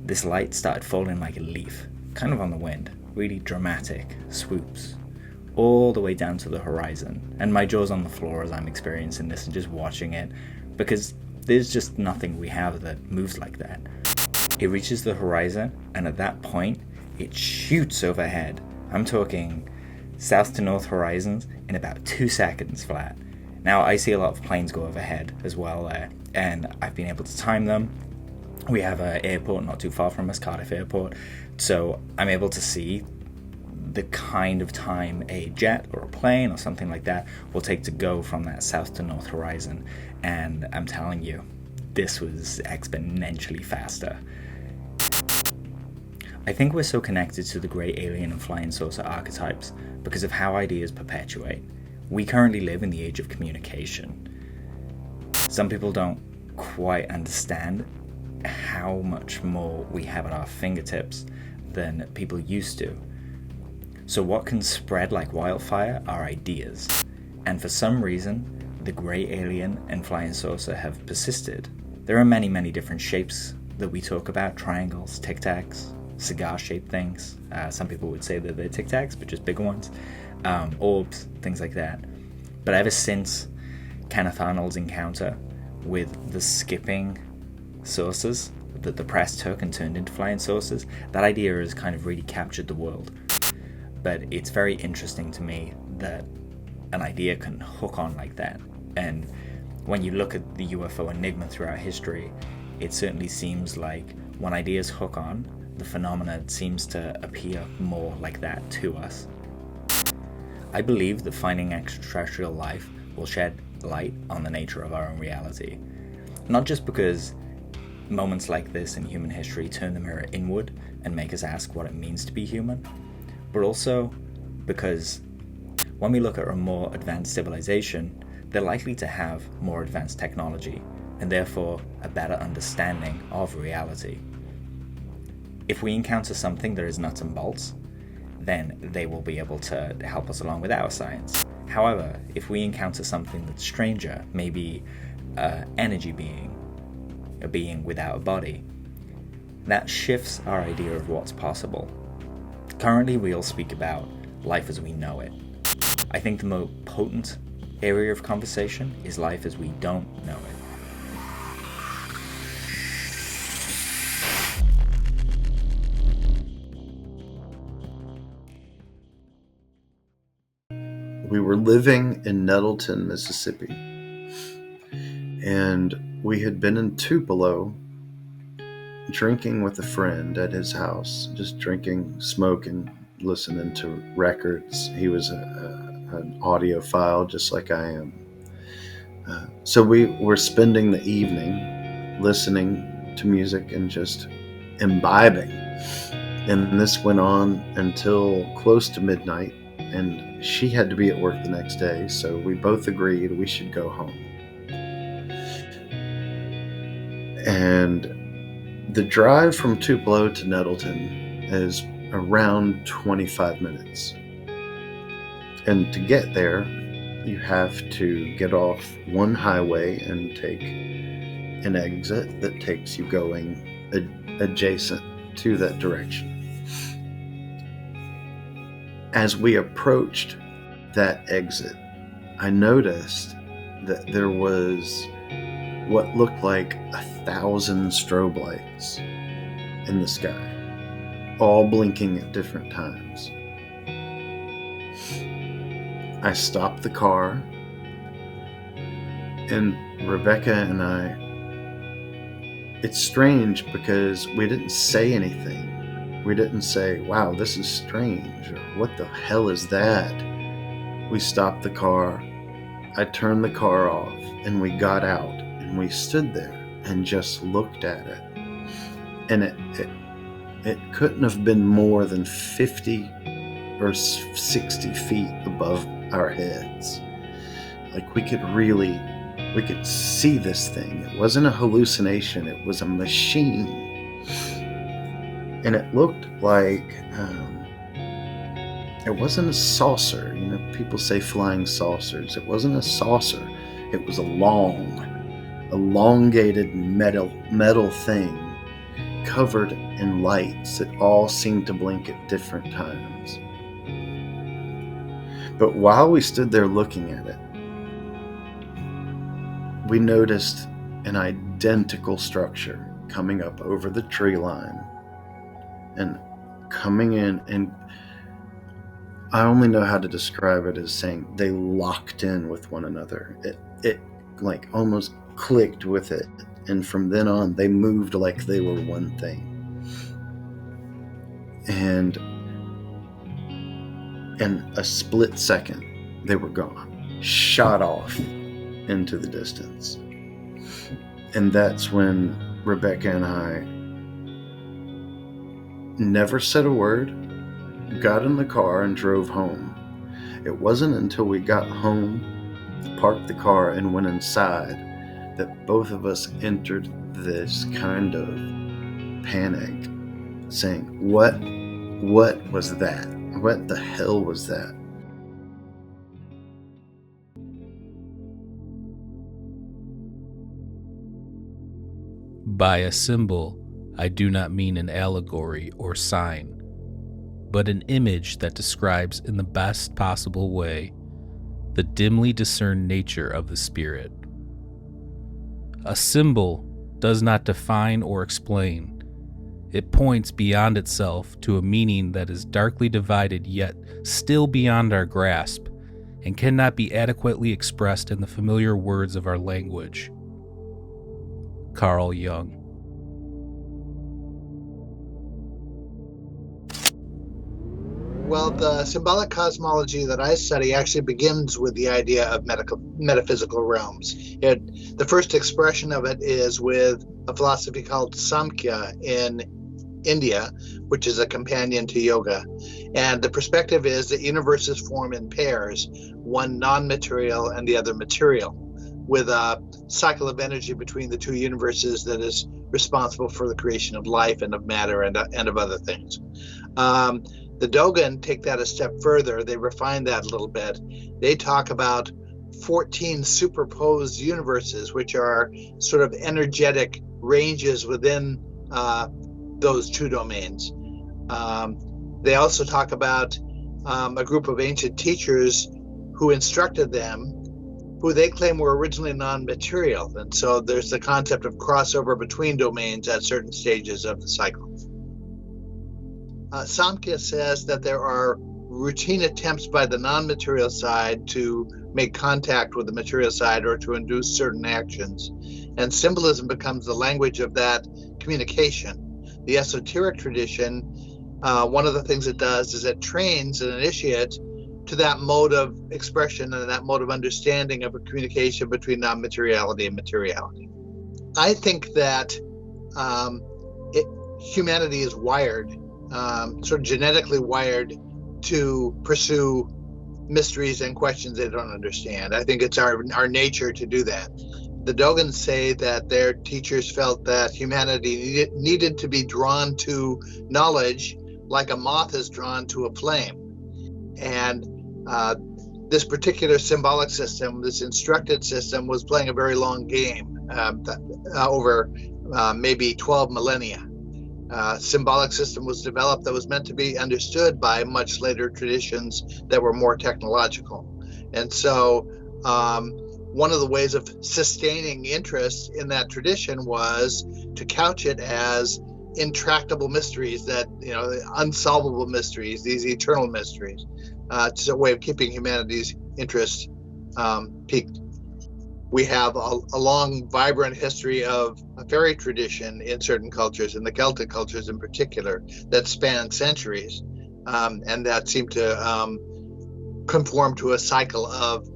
this light started falling like a leaf, kind of on the wind, really dramatic swoops, all the way down to the horizon, and my jaw's on the floor as I'm experiencing this and just watching it, because there's just nothing we have that moves like that. It reaches the horizon, and at that point, it shoots overhead. I'm talking south to north horizons in about 2 seconds flat. Now, I see a lot of planes go overhead as well there, and I've been able to time them. We have an airport not too far from us, Cardiff Airport, so I'm able to see the kind of time a jet or a plane or something like that will take to go from that south to north horizon, and I'm telling you, this was exponentially faster. I think we're so connected to the great alien and flying saucer archetypes because of how ideas perpetuate. We currently live in the age of communication. Some people don't quite understand how much more we have at our fingertips than people used to. So what can spread like wildfire are ideas. And for some reason, the grey alien and flying saucer have persisted. There are many, many different shapes that we talk about: triangles, tic-tacs, cigar-shaped things. Some people would say that they're tic-tacs, but just bigger ones. Orbs, things like that. But ever since Kenneth Arnold's encounter with the skipping saucers that the press took and turned into flying saucers, that idea has kind of really captured the world. But it's very interesting to me that an idea can hook on like that. And when you look at the UFO enigma throughout history, it certainly seems like when ideas hook on, the phenomena seems to appear more like that to us. I believe that finding extraterrestrial life will shed light on the nature of our own reality. Not just because moments like this in human history turn the mirror inward and make us ask what it means to be human, but also because when we look at a more advanced civilization, they're likely to have more advanced technology and therefore a better understanding of reality. If we encounter something that is nuts and bolts, then they will be able to help us along with our science. However, if we encounter something that's stranger, maybe an energy being, a being without a body, that shifts our idea of what's possible. Currently, we all speak about life as we know it. I think the more potent area of conversation is life as we don't know it. We were living in Nettleton, Mississippi, and we had been in Tupelo drinking with a friend at his house, just drinking, smoking, listening to records. He was an audiophile just like I am. So we were spending the evening listening to music and just imbibing. And this went on until close to midnight, and she had to be at work the next day, so we both agreed we should go home. And the drive from Tupelo to Nettleton is around 25 minutes. And to get there, you have to get off one highway and take an exit that takes you going adjacent to that direction. As we approached that exit, I noticed that there was what looked like 1,000 strobe lights in the sky, all blinking at different times. I stopped the car, and Rebecca and I, it's strange because we didn't say anything. We didn't say, wow, this is strange, or what the hell is that? We stopped the car, I turned the car off, and we got out, and we stood there and just looked at it. And it couldn't have been more than 50 or 60 feet above our heads. Like we could see this thing. It wasn't a hallucination, it was a machine. And it looked like it wasn't a saucer. You know, people say flying saucers. It wasn't a saucer. It was a elongated metal thing covered in lights that all seemed to blink at different times. But while we stood there looking at it, we noticed an identical structure coming up over the tree line and coming in, and I only know how to describe it as saying they locked in with one another. It like almost clicked with it, and from then on they moved like they were one thing. And in a split second they were gone, shot off into the distance. And that's when Rebecca and I never said a word, got in the car and drove home. It wasn't until we got home, parked the car and went inside, that both of us entered this kind of panic, saying, what was that? What the hell was that? By a symbol, I do not mean an allegory or sign, but an image that describes in the best possible way the dimly discerned nature of the spirit. A symbol does not define or explain. It points beyond itself to a meaning that is darkly divided yet still beyond our grasp and cannot be adequately expressed in the familiar words of our language. Carl Jung. Well, the symbolic cosmology that I study actually begins with the idea of metaphysical realms. The first expression of it is with a philosophy called Samkhya in India, which is a companion to yoga. And the perspective is that universes form in pairs, one non-material and the other material, with a cycle of energy between the two universes that is responsible for the creation of life and of matter and of other things. The Dogon take that a step further. They refine that a little bit. They talk about 14 superposed universes, which are sort of energetic ranges within those two domains. They also talk about a group of ancient teachers who instructed them, who they claim were originally non-material. And so there's the concept of crossover between domains at certain stages of the cycle. Samkhya says that there are routine attempts by the non-material side to make contact with the material side or to induce certain actions. And symbolism becomes the language of that communication. The esoteric tradition, one of the things it does is it trains an initiate to that mode of expression and that mode of understanding of a communication between non-materiality and materiality. I think that humanity is wired, sort of genetically wired, to pursue mysteries and questions they don't understand. I think it's our nature to do that. The Dogons say that their teachers felt that humanity needed to be drawn to knowledge like a moth is drawn to a flame. And this particular symbolic system, this instructed system, was playing a very long game over maybe 12 millennia. Symbolic system was developed that was meant to be understood by much later traditions that were more technological. And so one of the ways of sustaining interest in that tradition was to couch it as intractable mysteries, that, unsolvable mysteries, these eternal mysteries. It's a way of keeping humanity's interest peaked. We have a long, vibrant history of a fairy tradition in certain cultures, in the Celtic cultures in particular, that span centuries, and that seem to conform to a cycle of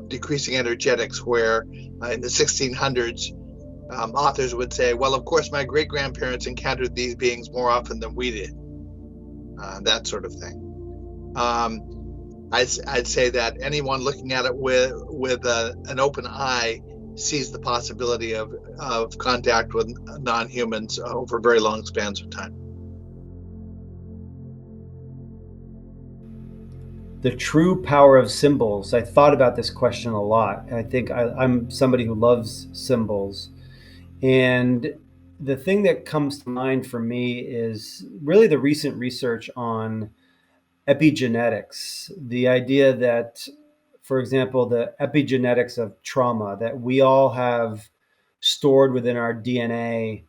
decreasing energetics, where in the 1600s, authors would say, well, of course, my great-grandparents encountered these beings more often than we did, that sort of thing. I'd say that anyone looking at it with an open eye sees the possibility of contact with non-humans over very long spans of time. The true power of symbols. I thought about this question a lot. I think I'm somebody who loves symbols. And the thing that comes to mind for me is really the recent research on epigenetics, the idea that, for example, the epigenetics of trauma, that we all have stored within our DNA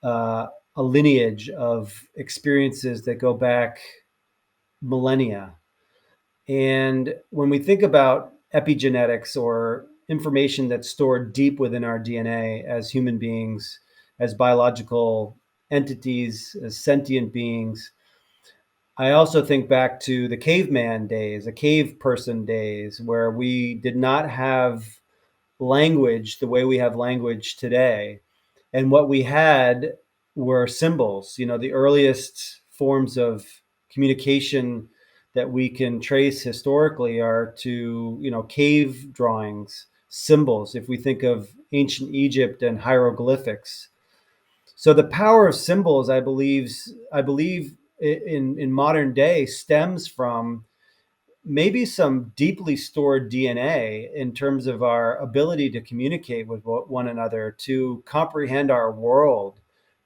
a lineage of experiences that go back millennia. And when we think about epigenetics, or information that's stored deep within our DNA as human beings, as biological entities, as sentient beings, I also think back to the caveman days, the cave person days, where we did not have language the way we have language today. And what we had were symbols. The earliest forms of communication that we can trace historically are to, cave drawings, symbols, if we think of ancient Egypt and hieroglyphics. So the power of symbols, I believe in modern day, stems from maybe some deeply stored DNA in terms of our ability to communicate with one another, to comprehend our world,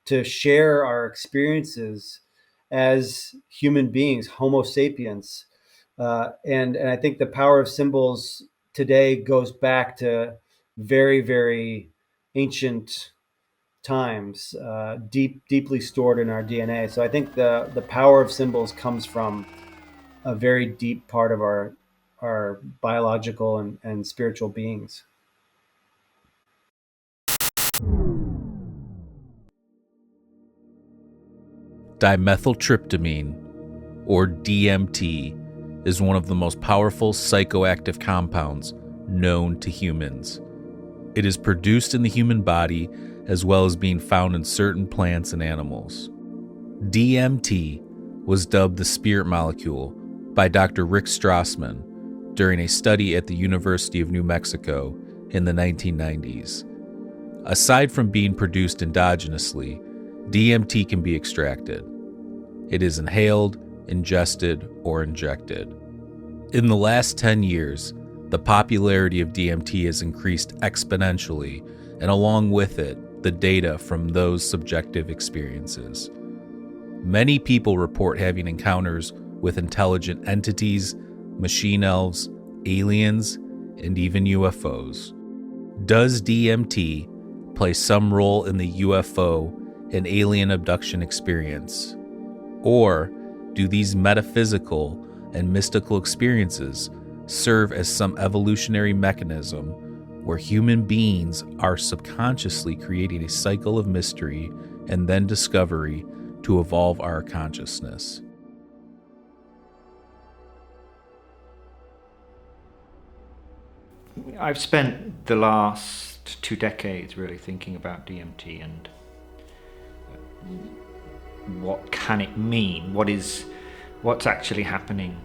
to share our experiences as human beings, Homo sapiens. And I think the power of symbols today goes back to very, very ancient times, deeply stored in our DNA. So I think the power of symbols comes from a very deep part of our biological and spiritual beings. Dimethyltryptamine, or DMT, is one of the most powerful psychoactive compounds known to humans. It is produced in the human body, as well as being found in certain plants and animals. DMT was dubbed the spirit molecule by Dr. Rick Strassman during a study at the University of New Mexico in the 1990s. Aside from being produced endogenously, DMT can be extracted. It is inhaled, ingested, or injected. In the last 10 years, the popularity of DMT has increased exponentially, and along with it, the data from those subjective experiences. Many people report having encounters with intelligent entities, machine elves, aliens, and even UFOs. Does DMT play some role in the UFO and alien abduction experience? Or do these metaphysical and mystical experiences serve as some evolutionary mechanism where human beings are subconsciously creating a cycle of mystery and then discovery to evolve our consciousness? I've spent the last 2 decades really thinking about DMT and what can it mean? What's actually happening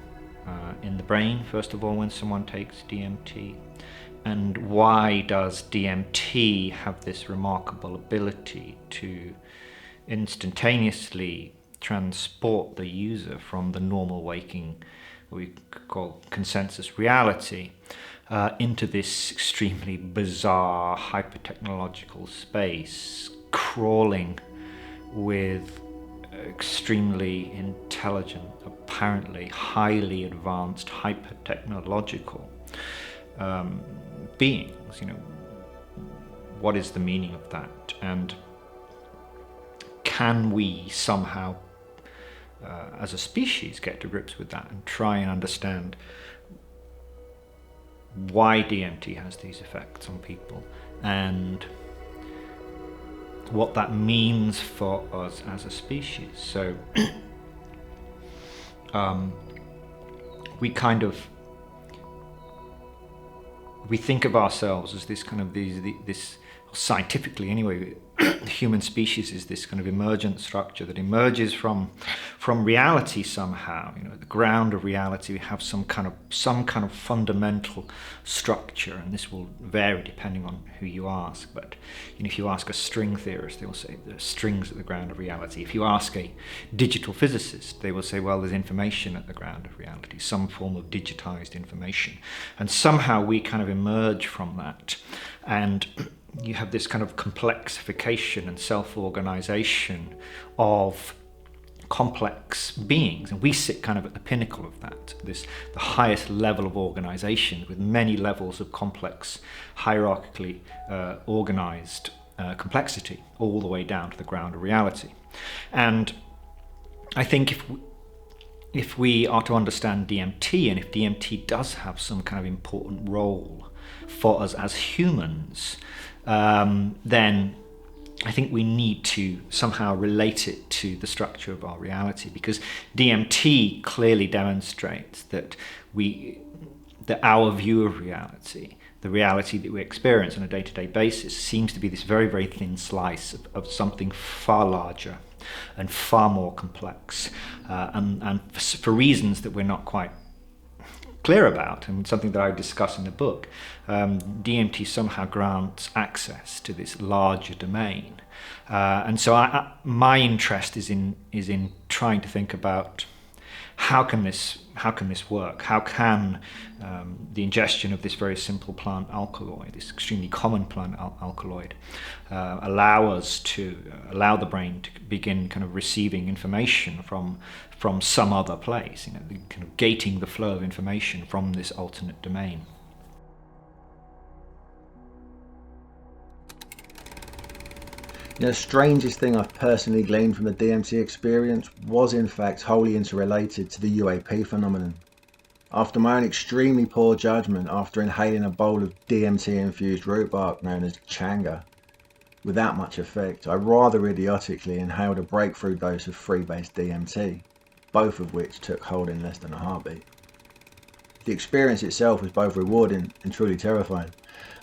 in the brain, first of all, when someone takes DMT? And why does DMT have this remarkable ability to instantaneously transport the user from the normal waking, what we call consensus reality, into this extremely bizarre, hyper-technological space, crawling with extremely intelligent, apparently highly advanced, hyper-technological beings? What is the meaning of that? And can we somehow, as a species, get to grips with that and try and understand why DMT has these effects on people and what that means for us as a species? So we think of ourselves as this kind of this scientifically anyway, the human species is this kind of emergent structure that emerges from reality somehow. The ground of reality. We have some kind of fundamental structure, and this will vary depending on who you ask. But if you ask a string theorist, they will say there are strings at the ground of reality. If you ask a digital physicist, they will say, well, there's information at the ground of reality, some form of digitized information, and somehow we kind of emerge from that, and you have this kind of complexification and self-organization of complex beings, and we sit kind of at the pinnacle of that, the highest level of organization with many levels of complex, hierarchically organized complexity, all the way down to the ground of reality. And I think if we are to understand DMT, and if DMT does have some kind of important role for us as humans, then I think we need to somehow relate it to the structure of our reality, because DMT clearly demonstrates that our view of reality, the reality that we experience on a day-to-day basis, seems to be this very, very thin slice of something far larger and far more complex, and for reasons that we're not quite clear about, and something that I discuss in the book, DMT somehow grants access to this larger domain, and so my interest is in trying to think about how can this work? How can the ingestion of this very simple plant alkaloid, this extremely common plant alkaloid, allow the brain to begin kind of receiving information from some other place, kind of gating the flow of information from this alternate domain. The strangest thing I've personally gleaned from the DMT experience was in fact wholly interrelated to the UAP phenomenon. After my own extremely poor judgment after inhaling a bowl of DMT infused root bark known as changa, without much effect, I rather idiotically inhaled a breakthrough dose of freebase DMT, both of which took hold in less than a heartbeat. The experience itself was both rewarding and truly terrifying,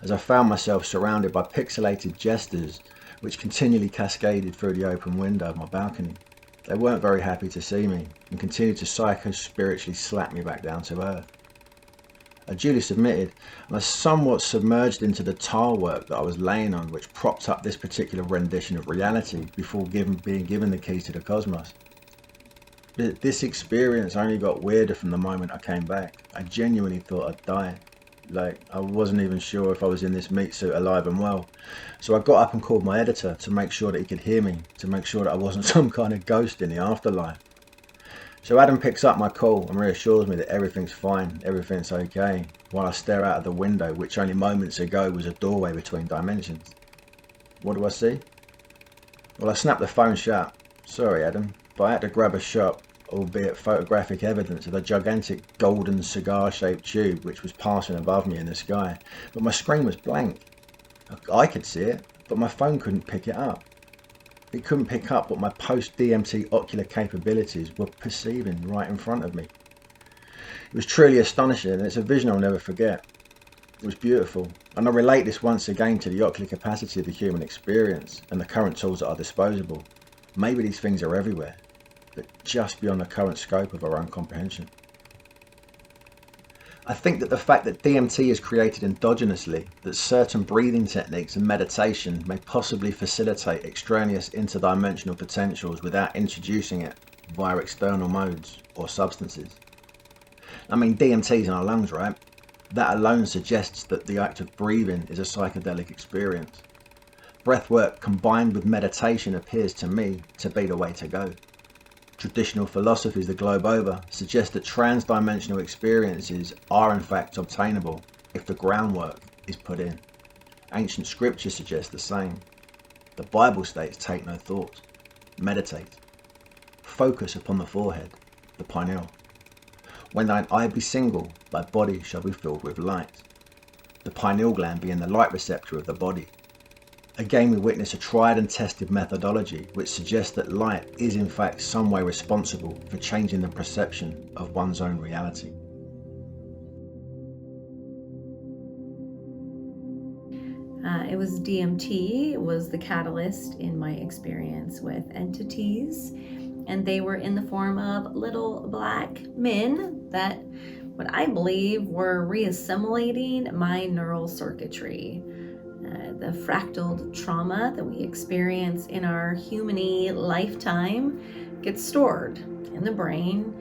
as I found myself surrounded by pixelated jesters which continually cascaded through the open window of my balcony. They weren't very happy to see me and continued to psycho-spiritually slap me back down to earth. I duly submitted, and I somewhat submerged into the tile work that I was laying on, which propped up this particular rendition of reality before being given the keys to the cosmos. But this experience only got weirder from the moment I came back. I genuinely thought I'd die. I wasn't even sure if I was in this meat suit alive and well. So I got up and called my editor to make sure that he could hear me, to make sure that I wasn't some kind of ghost in the afterlife. So Adam picks up my call and reassures me that everything's fine, everything's okay, while I stare out of the window, which only moments ago was a doorway between dimensions. What do I see? Well, I snapped the phone shut. Sorry, Adam, but I had to grab a shot, albeit photographic evidence of a gigantic golden cigar-shaped tube which was passing above me in the sky. But my screen was blank. I could see it, but my phone couldn't pick it up. It couldn't pick up what my post-DMT ocular capabilities were perceiving right in front of me. It was truly astonishing, and it's a vision I'll never forget. It was beautiful, and I relate this once again to the ocular capacity of the human experience and the current tools that are disposable. Maybe these things are everywhere, but just beyond the current scope of our own comprehension. I think that the fact that DMT is created endogenously, that certain breathing techniques and meditation may possibly facilitate extraneous interdimensional potentials without introducing it via external modes or substances. I mean, DMT's in our lungs, right? That alone suggests that the act of breathing is a psychedelic experience. Breathwork combined with meditation appears to me to be the way to go. Traditional philosophies the globe over suggest that trans-dimensional experiences are in fact obtainable if the groundwork is put in. Ancient scripture suggests the same. The Bible states take no thought, meditate, focus upon the forehead, the pineal. When thine eye be single, thy body shall be filled with light. The pineal gland being the light receptor of the body. Again, we witness a tried and tested methodology which suggests that light is in fact some way responsible for changing the perception of one's own reality. It was DMT was the catalyst in my experience with entities, and they were in the form of little black men that what I believe were reassimilating my neural circuitry. The fractal trauma that we experience in our human-y lifetime gets stored in the brain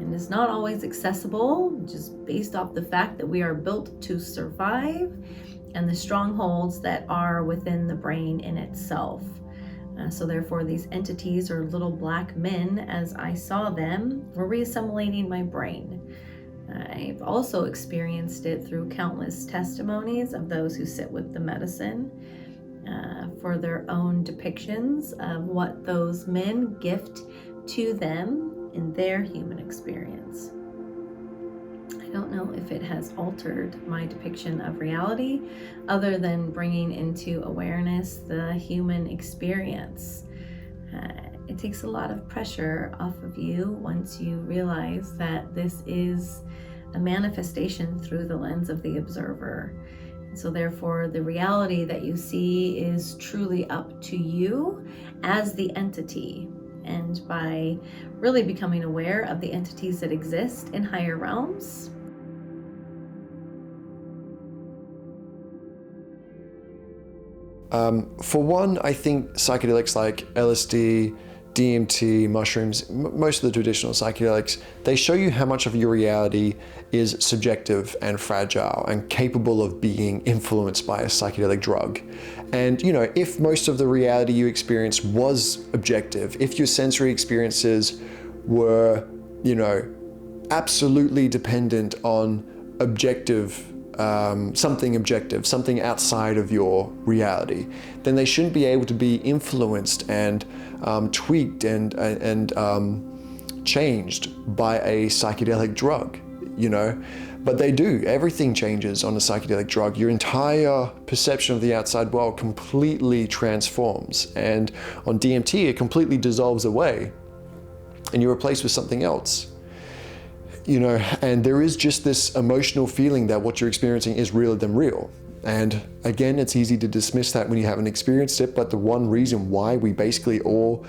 and is not always accessible, just based off the fact that we are built to survive and the strongholds that are within the brain in itself. So therefore, these entities, or little black men, as I saw them, were reassimilating my brain. I've also experienced it through countless testimonies of those who sit with the medicine for their own depictions of what those men gift to them in their human experience. I don't know if it has altered my depiction of reality other than bringing into awareness the human experience. It takes a lot of pressure off of you once you realize that this is a manifestation through the lens of the observer. So therefore, the reality that you see is truly up to you as the entity. And by really becoming aware of the entities that exist in higher realms, for one, I think psychedelics like LSD, DMT, mushrooms, most of the traditional psychedelics, they show you how much of your reality is subjective and fragile and capable of being influenced by a psychedelic drug. And, you know, if most of the reality you experience was objective, if your sensory experiences were, you know, absolutely dependent on objective something outside of your reality, then they shouldn't be able to be influenced and tweaked and changed by a psychedelic drug, you know. But they do. Everything changes on a psychedelic drug. Your entire perception of the outside world completely transforms. And on DMT, it completely dissolves away and you're replaced with something else. You know, and there is just this emotional feeling that what you're experiencing is realer than real. And again, it's easy to dismiss that when you haven't experienced it, but the one reason why we basically all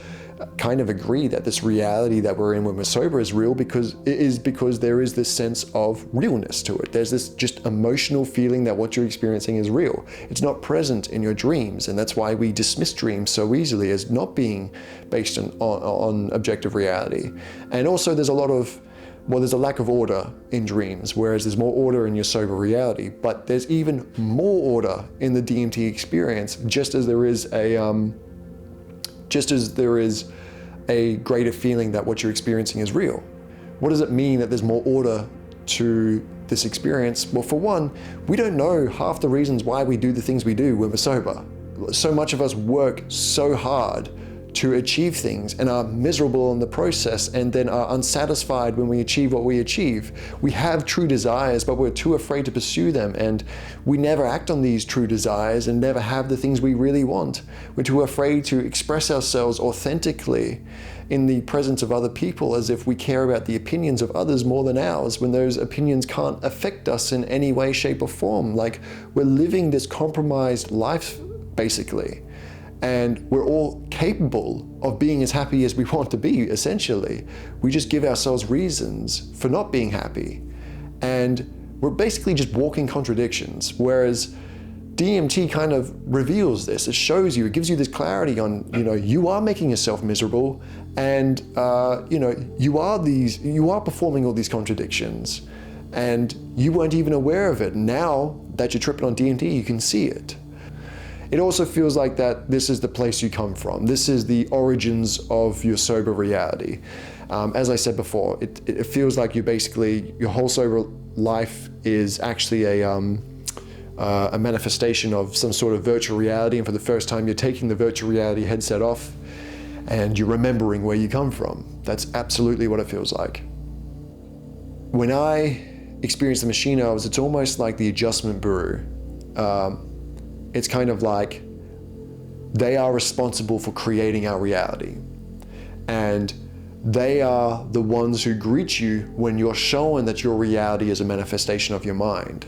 kind of agree that this reality that we're in when we're sober is real because there is this sense of realness to it. There's this just emotional feeling that what you're experiencing is real. It's not present in your dreams, and that's why we dismiss dreams so easily as not being based on objective reality. And also there's a lack of order in dreams, whereas there's more order in your sober reality. But there's even more order in the DMT experience, just as there is a greater feeling that what you're experiencing is real? What does it mean that there's more order to this experience? Well, for one, we don't know half the reasons why we do the things we do when we're sober. So much of us work so hard to achieve things and are miserable in the process, and then are unsatisfied when we achieve what we achieve. We have true desires, but we're too afraid to pursue them, and we never act on these true desires and never have the things we really want. We're too afraid to express ourselves authentically in the presence of other people, as if we care about the opinions of others more than ours, when those opinions can't affect us in any way, shape, or form. Like, we're living this compromised life, basically. And we're all capable of being as happy as we want to be, essentially. We just give ourselves reasons for not being happy. And we're basically just walking contradictions. Whereas DMT kind of reveals this. It shows you, it gives you this clarity on, you are making yourself miserable, and you are performing all these contradictions, and you weren't even aware of it. Now that you're tripping on DMT, you can see it. It also feels like that this is the place you come from. This is the origins of your sober reality. As I said before, it feels like your whole sober life is actually a manifestation of some sort of virtual reality, and for the first time you're taking the virtual reality headset off and you're remembering where you come from. That's absolutely what it feels like. When I experienced the machine hours, it's almost like the adjustment bureau. It's kind of like they are responsible for creating our reality. And they are the ones who greet you when you're showing that your reality is a manifestation of your mind.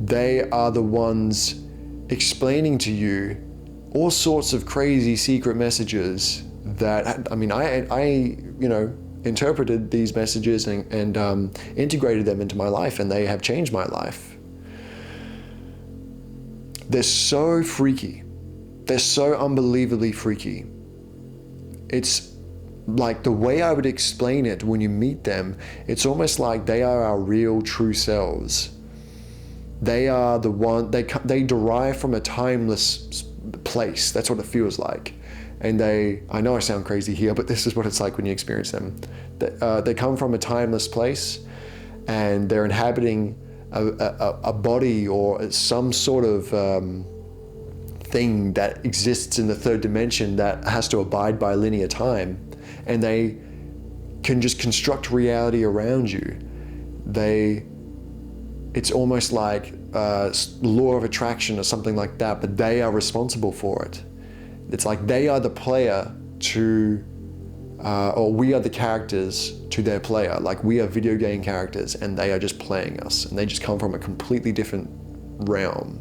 They are the ones explaining to you all sorts of crazy secret messages that, I interpreted these messages and integrated them into my life, and they have changed my life. They're so freaky. They're so unbelievably freaky. It's like, the way I would explain it when you meet them, it's almost like they are our real true selves. They are the one, they derive from a timeless place. That's what it feels like. And I know I sound crazy here, but this is what it's like when you experience them. They come from a timeless place, and they're inhabiting a body or some sort of thing that exists in the third dimension that has to abide by linear time, and they can just construct reality around you. It's almost like law of attraction or something like that, but they are responsible for it. It's like they are the player to, or we are the characters to their player. Like, we are video game characters and they are just playing us, and they just come from a completely different realm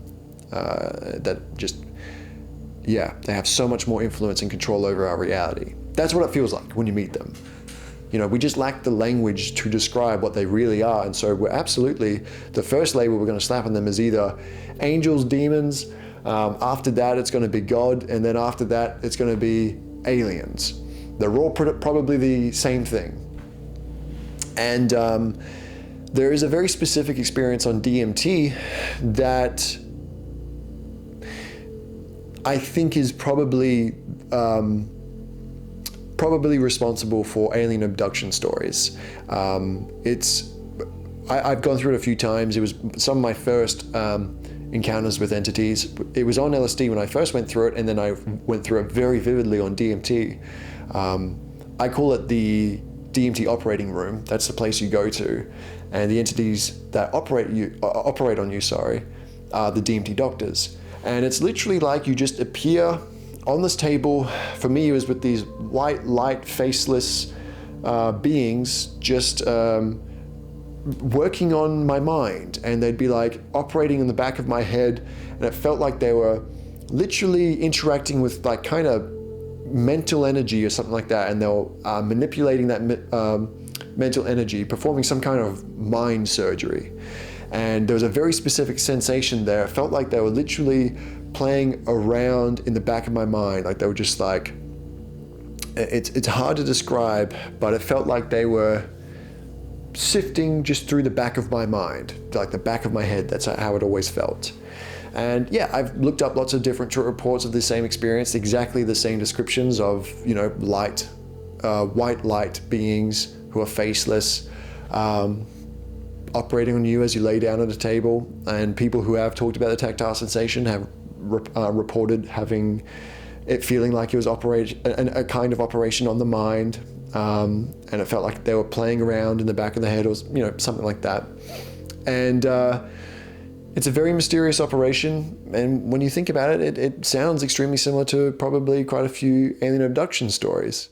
they have so much more influence and control over our reality. That's what it feels like when you meet them. We just lack the language to describe what they really are. And so we're absolutely, the first label we're going to slap on them is either angels, demons. After that, it's going to be God. And then after that, it's going to be aliens. They're all probably the same thing. And there is a very specific experience on DMT that I think is probably responsible for alien abduction stories. I've gone through it a few times. It was some of my first encounters with entities. It was on LSD when I first went through it, and then I went through it very vividly on DMT. I call it the DMT operating room. That's the place you go to, and the entities that operate on you are the DMT doctors. And it's literally like you just appear on this table. For me, it was with these white, light, faceless beings just working on my mind, and they'd be like operating in the back of my head, and it felt like they were literally interacting with like kind of mental energy or something like that, and they were manipulating that mental energy, performing some kind of mind surgery. And there was a very specific sensation there. It felt like they were literally playing around in the back of my mind. Like they were just like, it's hard to describe, but it felt like they were sifting just through the back of my mind, like the back of my head. That's how it always felt. And yeah, I've looked up lots of different reports of the same experience, exactly the same descriptions of, light, white light beings who are faceless, operating on you as you lay down at a table. And people who have talked about the tactile sensation have reported having it feeling like it was a kind of operation on the mind, and it felt like they were playing around in the back of the head, or something like that. And it's a very mysterious operation, and when you think about it, it sounds extremely similar to probably quite a few alien abduction stories.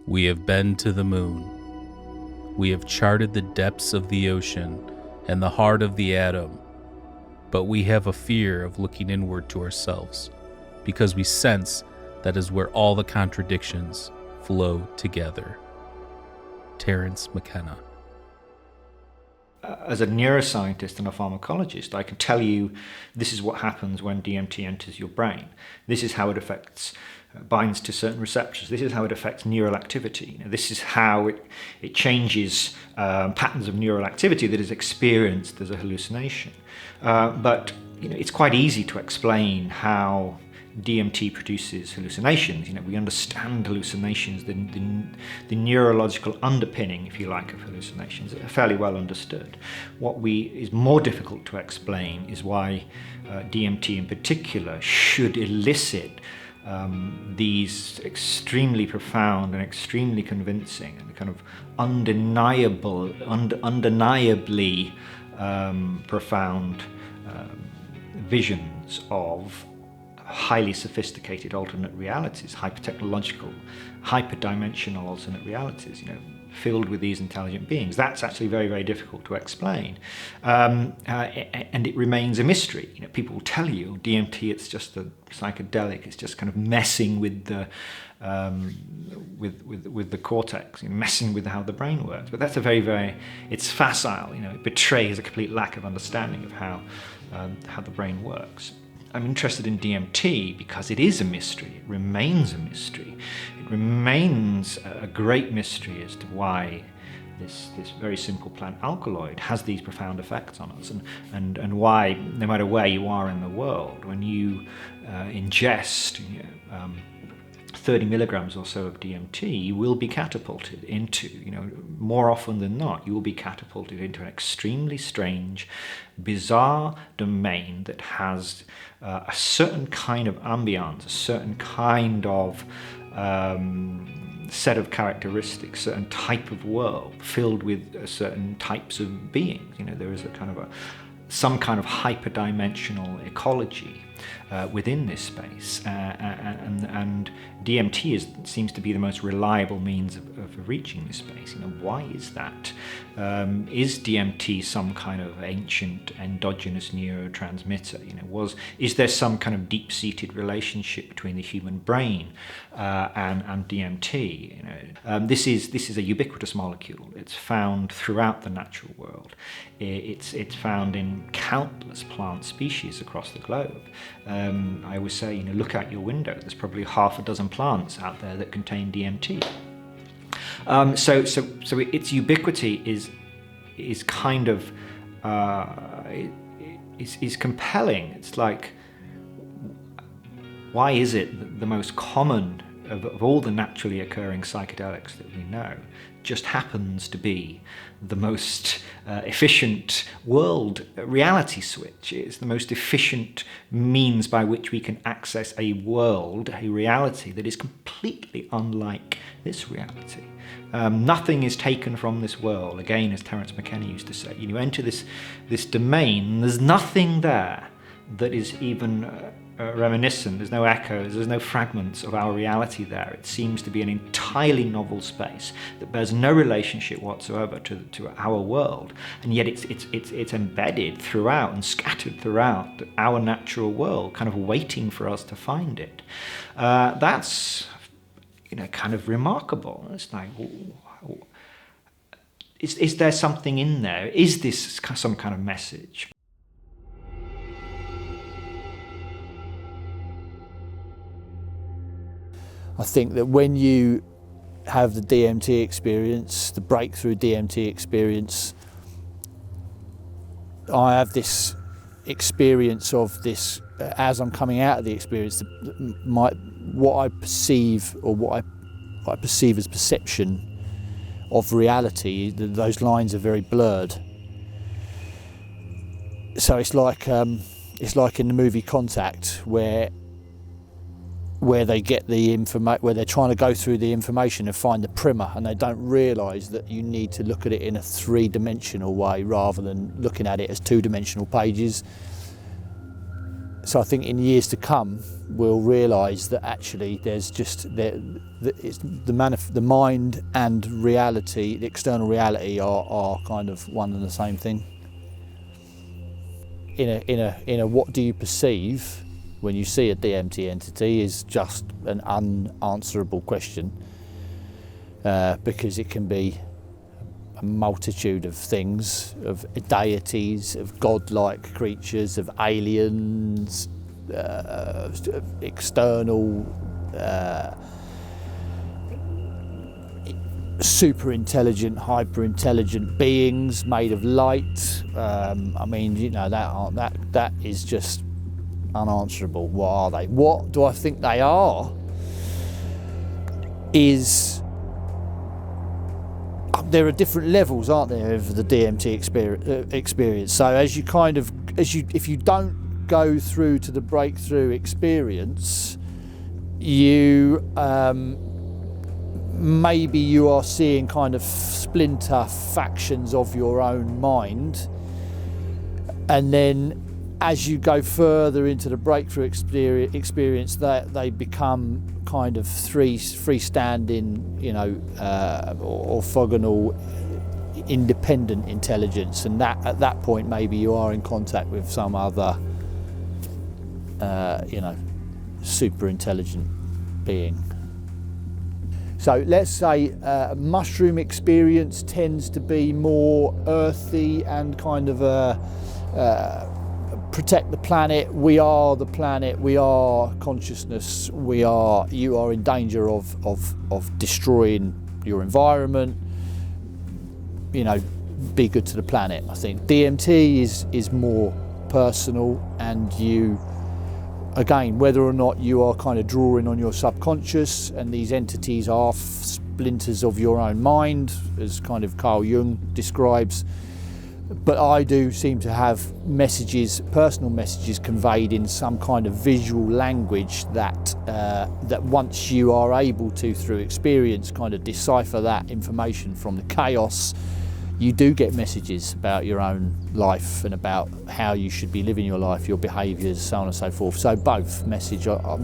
We have been to the moon. We have charted the depths of the ocean and the heart of the atom, but we have a fear of looking inward to ourselves, because we sense that is where all the contradictions flow together. Terence McKenna. As a neuroscientist and a pharmacologist, I can tell you this is what happens when DMT enters your brain. This is how it affects, binds to certain receptors. This is how it affects neural activity. This is how it changes patterns of neural activity that is experienced as a hallucination. But it's quite easy to explain how DMT produces hallucinations. We understand hallucinations, the neurological underpinning, if you like, of hallucinations are fairly well understood. What is more difficult to explain is why DMT in particular should elicit these extremely profound and extremely convincing and kind of undeniably profound visions of highly sophisticated alternate realities, hyper-technological, hyper-dimensional alternate realities, filled with these intelligent beings. That's actually very, very difficult to explain. And it remains a mystery. People will tell you, DMT, it's just a psychedelic, it's just kind of messing with the with the cortex, messing with how the brain works. But that's a very, very, it's facile, it betrays a complete lack of understanding of how the brain works. I'm interested in DMT because it is a mystery. It remains a mystery. It remains a great mystery as to why this very simple plant alkaloid has these profound effects on us, and why, no matter where you are in the world, when you ingest 30 milligrams or so of DMT, you will be catapulted into, more often than not, you will be catapulted into an extremely strange, bizarre domain that has a certain kind of ambience, a certain kind of set of characteristics, certain type of world filled with certain types of beings. There is some kind of hyperdimensional ecology within this space, and DMT seems to be the most reliable means of reaching this space. Why is that? Is DMT some kind of ancient endogenous neurotransmitter? Is there some kind of deep-seated relationship between the human brain and DMT? This is a ubiquitous molecule. It's found throughout the natural world. It's found in countless plant species across the globe. I always say, look out your window. There's probably half a dozen plants out there that contain DMT. So its ubiquity is kind of is compelling. It's like, why is it the most common of all the naturally occurring psychedelics that we know just happens to be the most efficient world reality switch? It's the most efficient means by which we can access a world, a reality that is completely unlike this reality. Nothing is taken from this world. Again, as Terence McKenna used to say, you enter this domain, there's nothing there that is even reminiscent. There's no echoes, there's no fragments of our reality there. It seems to be an entirely novel space that bears no relationship whatsoever to our world, and yet it's embedded throughout and scattered throughout our natural world, kind of waiting for us to find it. That's kind of remarkable. It's like, is there something in there? Is this some kind of message? I think that when you have the DMT experience, the breakthrough DMT experience, I have this experience of this, as I'm coming out of the experience, what I perceive as perception of reality, those lines are very blurred. So it's like in the movie Contact, where they get the information, where they're trying to go through the information and find the primer, and they don't realise that you need to look at it in a three-dimensional way rather than looking at it as two-dimensional pages. So I think in years to come, we'll realise that actually there's just the mind and reality, the external reality, are kind of one and the same thing. In a what do you perceive when you see a DMT entity is just an unanswerable question, because it can be a multitude of things, of deities, of godlike creatures, of aliens, external super intelligent, hyper intelligent beings made of light. I mean, you know, that is just unanswerable. What are they? What do I think they are? There are different levels, aren't there, of the DMT experience. So if you don't go through to the breakthrough experience, maybe you are seeing kind of splinter factions of your own mind, and then as you go further into the breakthrough experience, they become kind of freestanding, you know, orthogonal, independent intelligence, and that at that point maybe you are in contact with some other, you know, super intelligent being. So let's say mushroom experience tends to be more earthy and kind of protect the planet. We are the planet. We are consciousness. You are in danger of destroying your environment. You know, be good to the planet. I think DMT is more personal, and you, again, whether or not you are kind of drawing on your subconscious, and these entities are splinters of your own mind, as kind of Carl Jung describes. But I do seem to have messages, personal messages, conveyed in some kind of visual language that once you are able to, through experience, kind of decipher that information from the chaos, you do get messages about your own life and about how you should be living your life, your behaviours, so on and so forth. So both messages are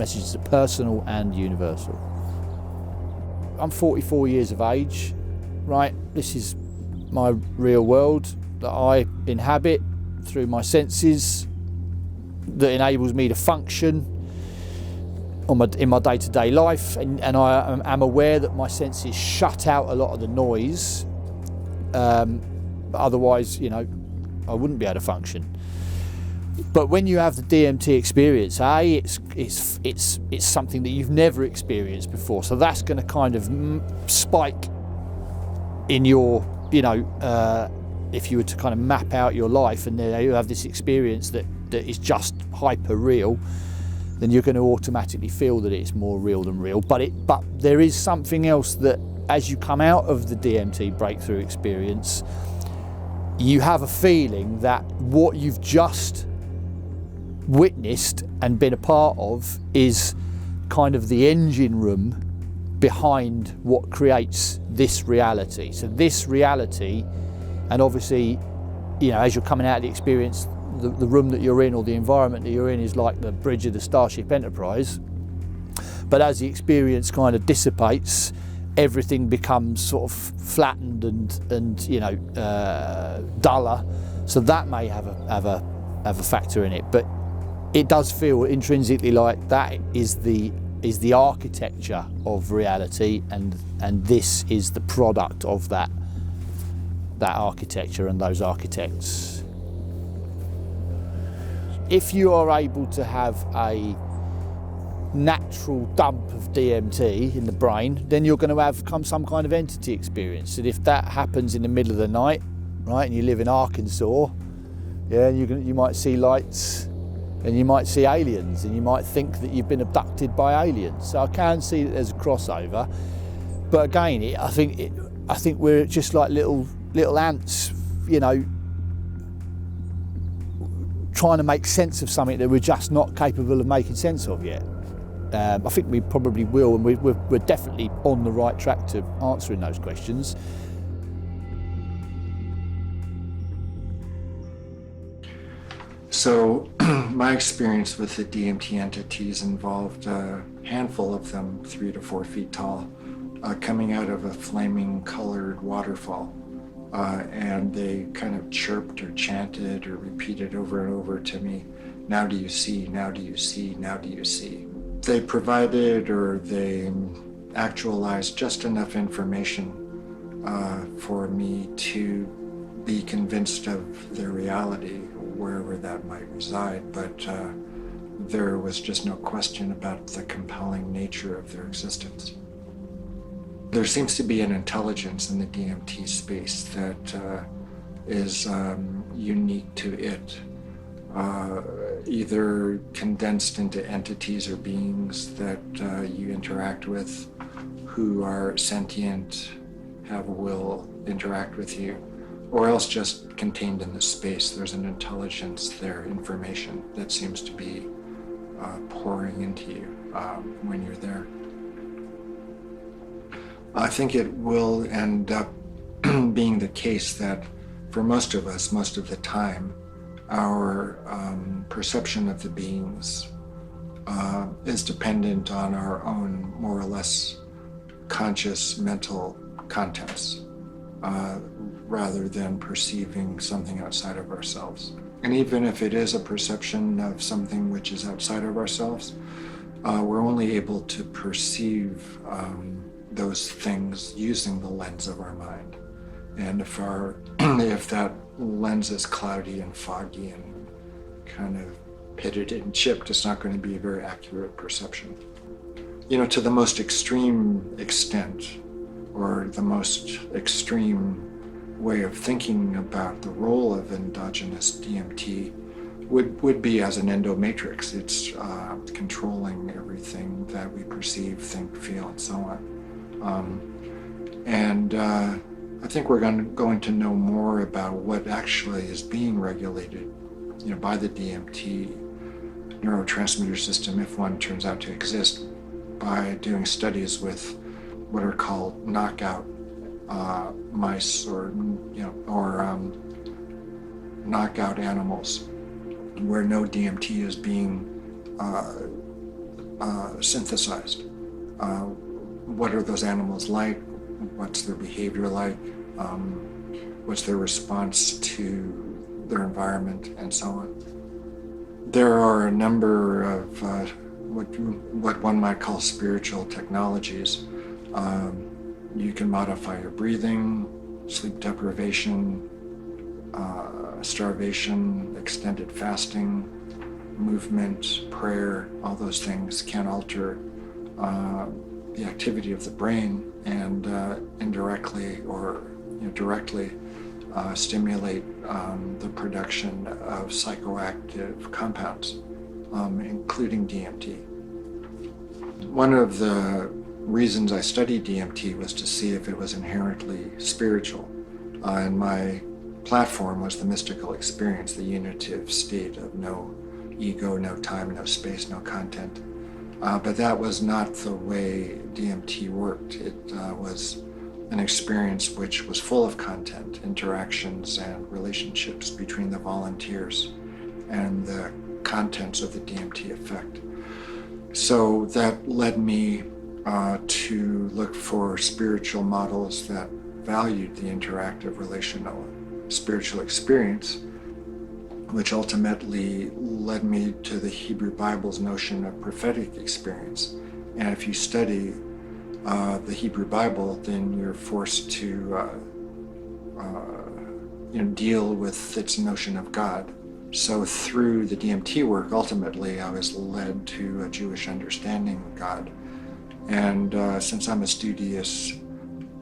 personal and universal. I'm 44 years of age, right? This is my real world that I inhabit through my senses, that enables me to function in my day-to-day life, and I am aware that my senses shut out a lot of the noise. Otherwise, you know, I wouldn't be able to function. But when you have the DMT experience, it's something that you've never experienced before. So that's going to kind of spike in your, you know, if you were to kind of map out your life, and then you have this experience that is just hyper real, then you're going to automatically feel that it's more real than real. But there is something else that, as you come out of the DMT breakthrough experience, you have a feeling that what you've just witnessed and been a part of is kind of the engine room behind what creates this reality. So this reality, and obviously, you know, as you're coming out of the experience, the room that you're in, or the environment that you're in, is like the bridge of the Starship Enterprise. But as the experience kind of dissipates, everything becomes sort of flattened and you know, duller. So that may have a factor in it. But it does feel intrinsically like that is the architecture of reality, and this is the product of that architecture and those architects. If you are able to have a natural dump of DMT in the brain, then you're going to have some kind of entity experience. And if that happens in the middle of the night, right, and you live in Arkansas, Yeah, and you might see lights, and you might see aliens, and you might think that you've been abducted by aliens. So I can see that there's a crossover, but again, I think we're just like little ants, you know, trying to make sense of something that we're just not capable of making sense of yet. I think we probably will, and we're definitely on the right track to answering those questions. So my experience with the DMT entities involved a handful of them, 3 to 4 feet tall, coming out of a flaming colored waterfall. And they kind of chirped or chanted or repeated over and over to me, "Now do you see, now do you see, now do you see?" They provided or they actualized just enough information for me to be convinced of their reality, wherever that might reside, but there was just no question about the compelling nature of their existence. There seems to be an intelligence in the DMT space that is unique to it, either condensed into entities or beings that you interact with who are sentient, have a will, interact with you, or else just contained in the space. There's an intelligence there, information that seems to be pouring into you when you're there. I think it will end up being the case that for most of us, most of the time, our perception of the beings is dependent on our own more or less conscious mental contents rather than perceiving something outside of ourselves. And even if it is a perception of something which is outside of ourselves, we're only able to perceive those things using the lens of our mind. And if that lens is cloudy and foggy and kind of pitted and chipped, it's not going to be a very accurate perception. You know, to the most extreme extent, or the most extreme way of thinking about the role of endogenous DMT would be as an endomatrix. It's controlling everything that we perceive, think, feel, and so on. I think we're going to know more about what actually is being regulated, you know, by the DMT neurotransmitter system, if one turns out to exist, by doing studies with what are called knockout mice, or knockout animals, where no DMT is being synthesized. What are those animals like? What's their behavior like? What's their response to their environment, and so on? There are a number of what one might call spiritual technologies. You can modify your breathing, sleep deprivation, starvation, extended fasting, movement, prayer. All those things can alter the activity of the brain and indirectly or directly stimulate the production of psychoactive compounds, including DMT. One of the reasons I studied DMT was to see if it was inherently spiritual, and my platform was the mystical experience, the unitive state of no ego, no time, no space, no content. But that was not the way DMT worked. It was an experience which was full of content, interactions, and relationships between the volunteers and the contents of the DMT effect. So that led me to look for spiritual models that valued the interactive, relational, spiritual experience, which ultimately led me to the Hebrew Bible's notion of prophetic experience. And if you study the Hebrew Bible, then you're forced to deal with its notion of God. So through the DMT work, ultimately, I was led to a Jewish understanding of God. And since I'm a studious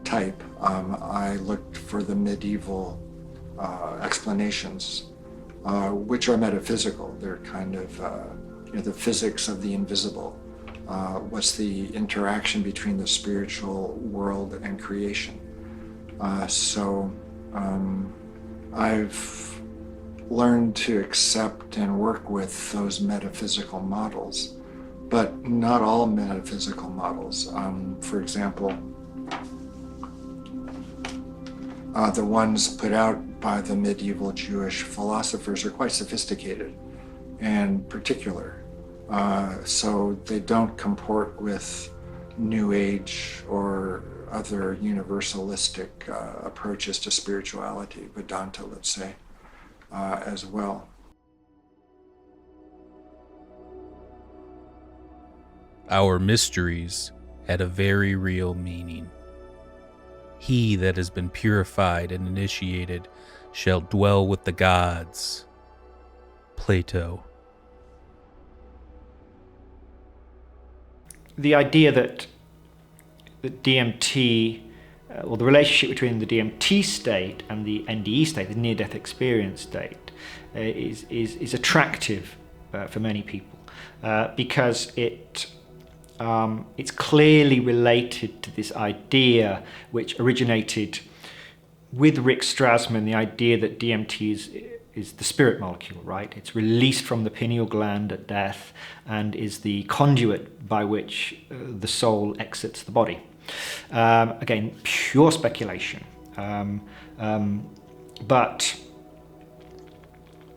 type, I looked for the medieval explanations which are metaphysical. They're kind of the physics of the invisible. What's the interaction between the spiritual world and creation? So I've learned to accept and work with those metaphysical models, but not all metaphysical models. For example, the ones put out by the medieval Jewish philosophers are quite sophisticated and particular. So they don't comport with New Age or other universalistic approaches to spirituality, Vedanta, let's say, as well. Our mysteries had a very real meaning. He that has been purified and initiated shall dwell with the gods. Plato. The idea that DMT, or the relationship between the DMT state and the NDE state, the near-death experience state, is attractive for many people because it's clearly related to this idea which originated with Rick Strassman, the idea that DMT is the spirit molecule, right? It's released from the pineal gland at death and is the conduit by which the soul exits the body. Again, pure speculation. But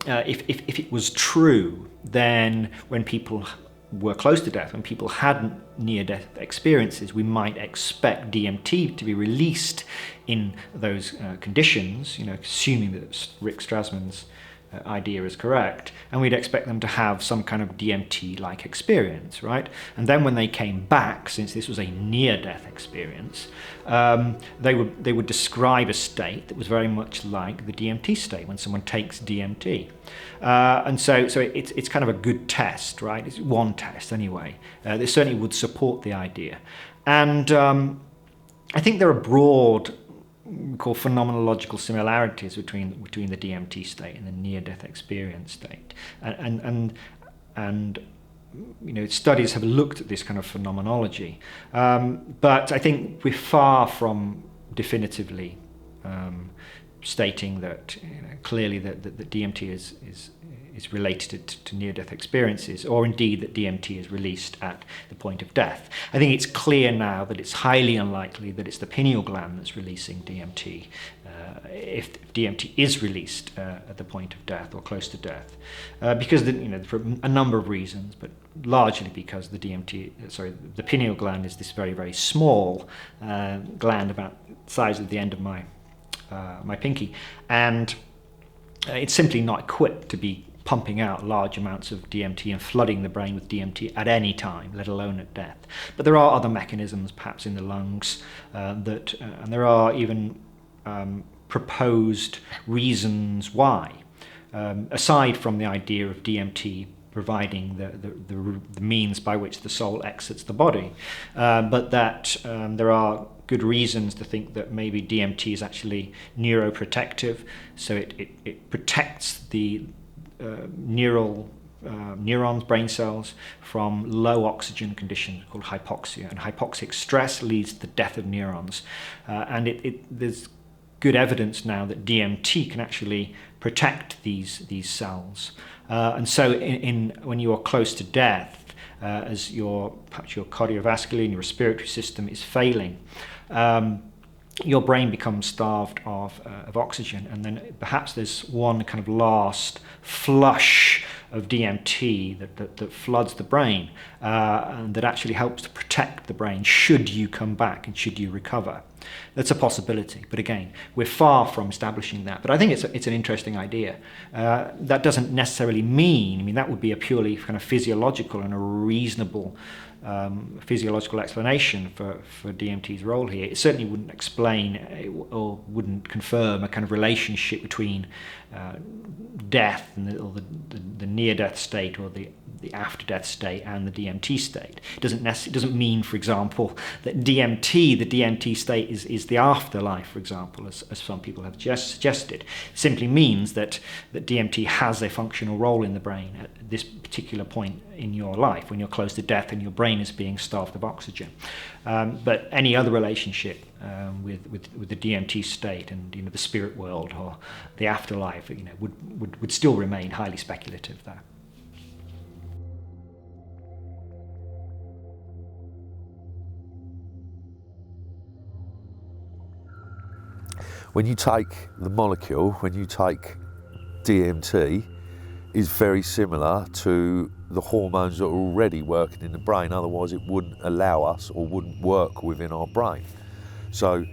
if it was true, then when people were close to death, when people had near-death experiences, we might expect DMT to be released in those conditions, assuming that Rick Strassman's idea is correct, and we'd expect them to have some kind of DMT-like experience, right? And then when they came back, since this was a near-death experience, they would describe a state that was very much like the DMT state when someone takes DMT. And so it's kind of a good test, right? It's one test anyway. This certainly would support the idea. And I think there are broad, we call phenomenological similarities between the DMT state and the near-death experience state. And studies have looked at this kind of phenomenology. But I think we're far from definitively stating that clearly that DMT is related to near-death experiences, or indeed that DMT is released at the point of death. I think it's clear now that it's highly unlikely that it's the pineal gland that's releasing DMT if DMT is released at the point of death or close to death, because for a number of reasons, but largely because the pineal gland is this very, very small gland about the size of the end of my pinky, and it's simply not equipped to be pumping out large amounts of DMT and flooding the brain with DMT at any time, let alone at death. But there are other mechanisms, perhaps in the lungs, and there are even proposed reasons why, aside from the idea of DMT providing the means by which the soul exits the body, but that there are good reasons to think that maybe DMT is actually neuroprotective, so it protects the neurons, brain cells, from low oxygen conditions called hypoxia, and hypoxic stress leads to the death of neurons. And there's good evidence now that DMT can actually protect these cells. And so when you are close to death, as perhaps your cardiovascular and your respiratory system is failing, your brain becomes starved of oxygen, and then perhaps there's one kind of last flush of DMT that floods the brain, and that actually helps to protect the brain should you come back and should you recover. That's a possibility, but again, we're far from establishing that. But I think it's an interesting idea. That doesn't necessarily mean, that would be a purely kind of physiological and a reasonable physiological explanation for DMT's role here. It certainly wouldn't explain or wouldn't confirm a kind of relationship between death or the near-death state or the after-death state and the DMT state. It doesn't mean, for example, that the DMT state is the afterlife, for example, as some people have just suggested. It simply means that DMT has a functional role in the brain at this particular point in your life, when you're close to death and your brain is being starved of oxygen. But any other relationship with the DMT state and the spirit world or the afterlife, would still remain highly speculative there. When you take the molecule, when you take DMT, is very similar to the hormones that are already working in the brain, otherwise it wouldn't allow us or wouldn't work within our brain. So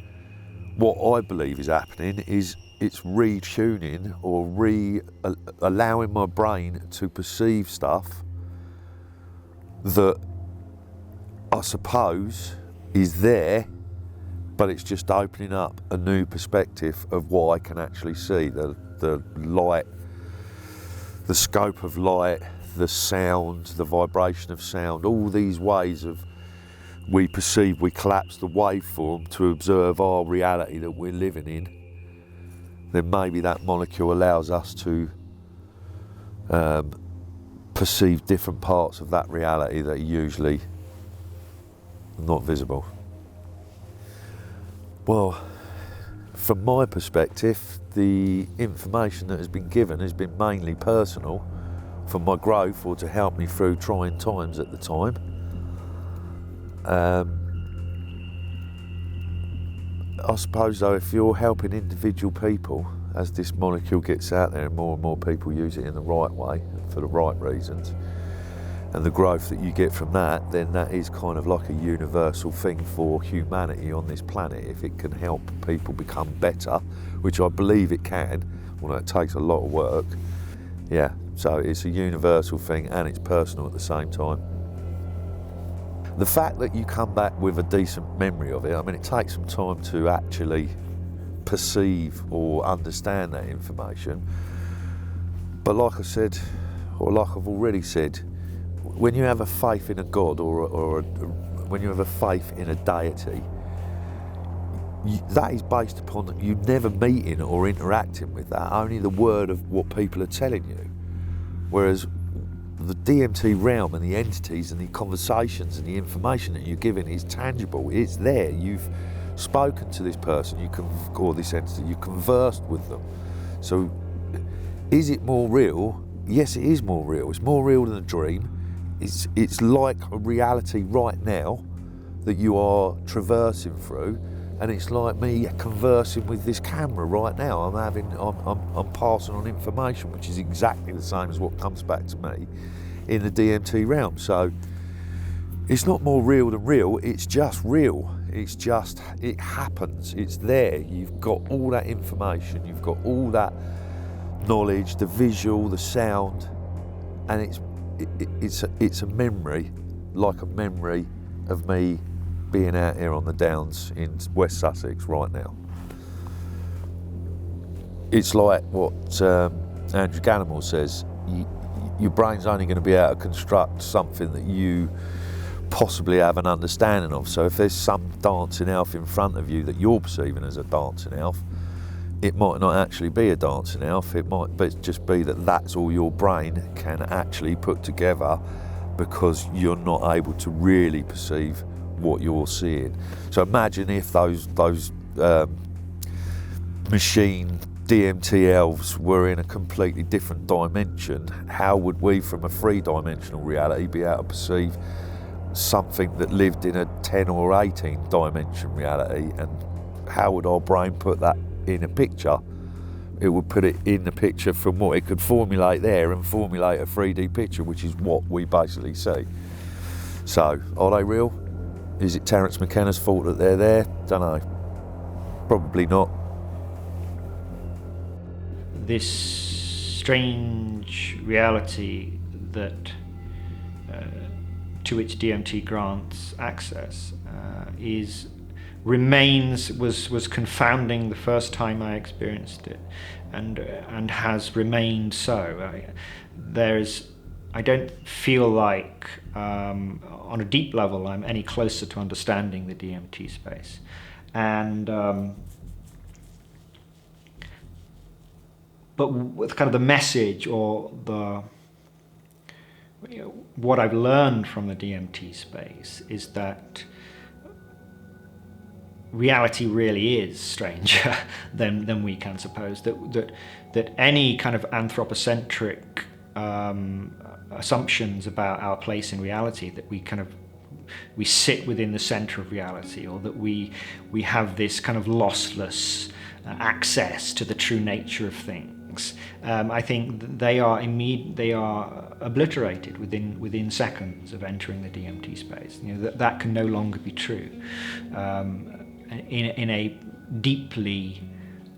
what I believe is happening is it's retuning or allowing my brain to perceive stuff that I suppose is there, but it's just opening up a new perspective of what I can actually see, the light, the scope of light, the sound, the vibration of sound, all these ways of we perceive, we collapse the waveform to observe our reality that we're living in. Then maybe that molecule allows us to perceive different parts of that reality that are usually not visible. Well, from my perspective, the information that has been given has been mainly personal for my growth or to help me through trying times at the time. I suppose though, if you're helping individual people, as this molecule gets out there and more people use it in the right way, for the right reasons, and the growth that you get from that, then that is kind of like a universal thing for humanity on this planet. If it can help people become better, which I believe it can, although it takes a lot of work, yeah, so it's a universal thing and it's personal at the same time. The fact that you come back with a decent memory of it, I mean, it takes some time to actually perceive or understand that information, but like I said, or like I've already said, when you have a faith in a God or when you have a faith in a deity, that is based upon you never meeting or interacting with that, only the word of what people are telling you. Whereas the DMT realm and the entities and the conversations and the information that you're giving is tangible, it's there. You've spoken to this person, or this entity, you conversed with them. So is it more real? Yes, it is more real. It's more real than a dream. It's like a reality right now that you are traversing through, and it's like me conversing with this camera right now. I'm passing on information, which is exactly the same as what comes back to me in the DMT realm. So it's not more real than real, it's just real. It happens, it's there. You've got all that information, you've got all that knowledge, the visual, the sound, and it's a memory, like a memory of me being out here on the downs in West Sussex right now. It's like what Andrew Ganimal says, your brain's only going to be able to construct something that you possibly have an understanding of. So if there's some dancing elf in front of you that you're perceiving as a dancing elf, it might not actually be a dancing elf, it might just be that that's all your brain can actually put together because you're not able to really perceive what you're seeing. So imagine if those machine DMT elves were in a completely different dimension. How would we, from a three-dimensional reality, be able to perceive something that lived in a 10 or 18 dimension reality, and how would our brain put that in a picture? It would put it in the picture from what it could formulate there and formulate a 3D picture, which is what we basically see. So, are they real? Is it Terence McKenna's fault that they're there? Don't know. Probably not. This strange reality that to which DMT grants access was confounding the first time I experienced it, and has remained so. I don't feel like on a deep level I'm any closer to understanding the DMT space. and but with kind of the message or the what I've learned from the DMT space is that reality really is stranger than we can suppose. That any kind of anthropocentric assumptions about our place in reality, that we sit within the center of reality, or that we have this kind of lossless access to the true nature of things. I think they are obliterated within seconds of entering the DMT space. That can no longer be true. In a deeply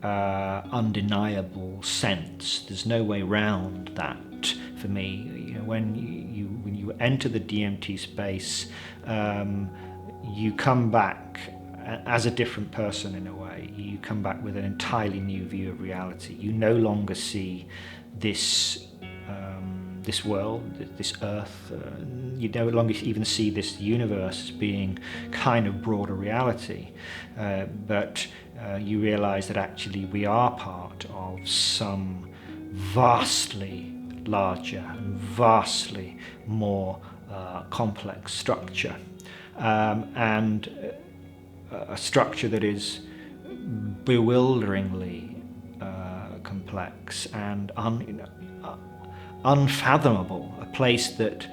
undeniable sense, there's no way around that for me. When you enter the DMT space, you come back as a different person in a way. You come back with an entirely new view of reality. You no longer see this world, this earth. You no longer even see this universe as being kind of broader reality, but you realize that actually we are part of some vastly larger and vastly more complex structure, and a structure that is bewilderingly complex and unfathomable, a place that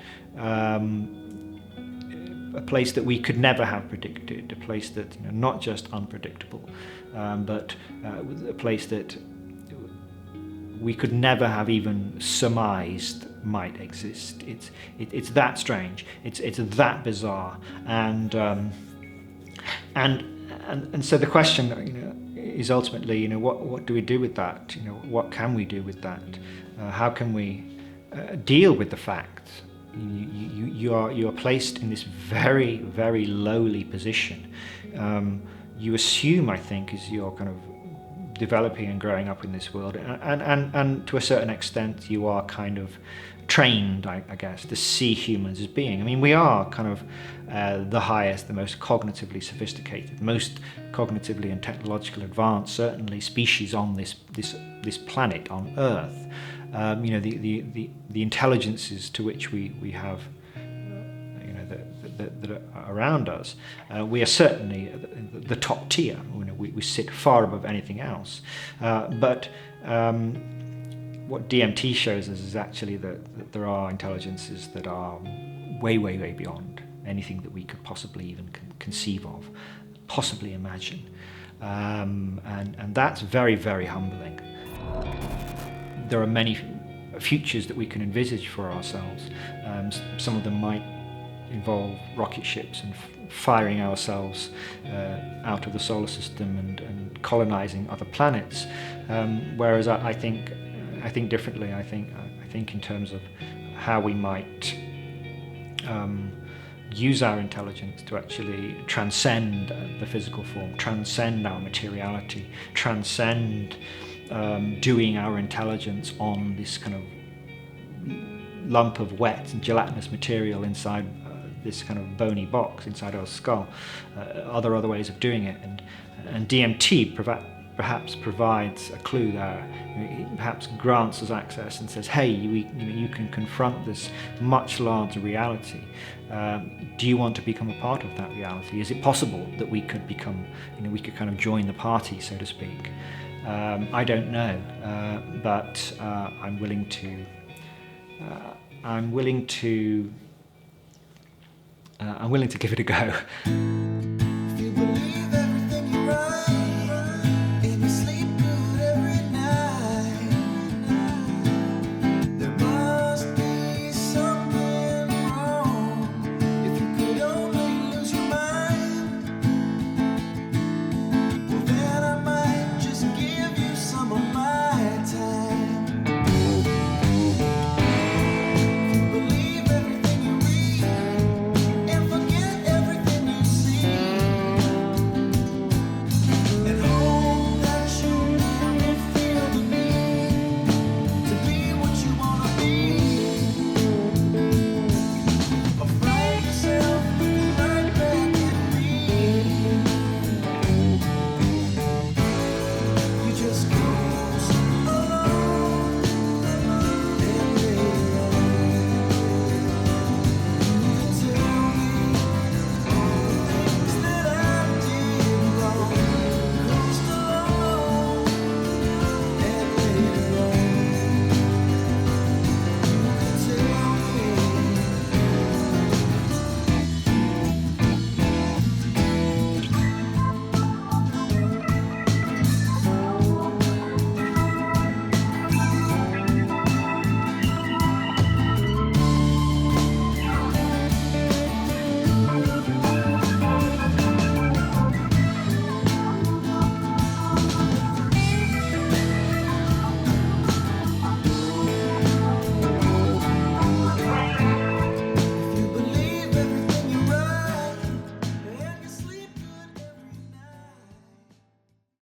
we could never have predicted, a place that not just unpredictable, but a place that we could never have even surmised might exist. It's that strange. It's that bizarre, and so the question, is ultimately, what do we do with that? What can we do with that? How can we deal with the fact you are placed in this very, very lowly position? You assume, I think, as you're kind of developing and growing up in this world, and to a certain extent you are kind of trained, I guess, to see humans as being. I mean, we are kind of the highest, the most cognitively sophisticated, most cognitively and technologically advanced, certainly, species on this planet, on Earth. The intelligences to which we have, that are around us, we are certainly the top tier. We sit far above anything else. But what DMT shows us is actually that there are intelligences that are way, way, way beyond anything that we could possibly even conceive of, possibly imagine. And that's very, very humbling. There are many futures that we can envisage for ourselves. Some of them might involve rocket ships and firing ourselves out of the solar system and colonizing other planets. Whereas I think differently. I think in terms of how we might use our intelligence to actually transcend the physical form, transcend our materiality, transcend doing our intelligence on this kind of lump of wet and gelatinous material inside this kind of bony box inside our skull. Are there other ways of doing it? And DMT perhaps provides a clue there. It perhaps grants us access and says, hey, you can confront this much larger reality. Do you want to become a part of that reality? Is it possible that we could become, we could kind of join the party, so to speak? I don't know, but I'm willing to give it a go.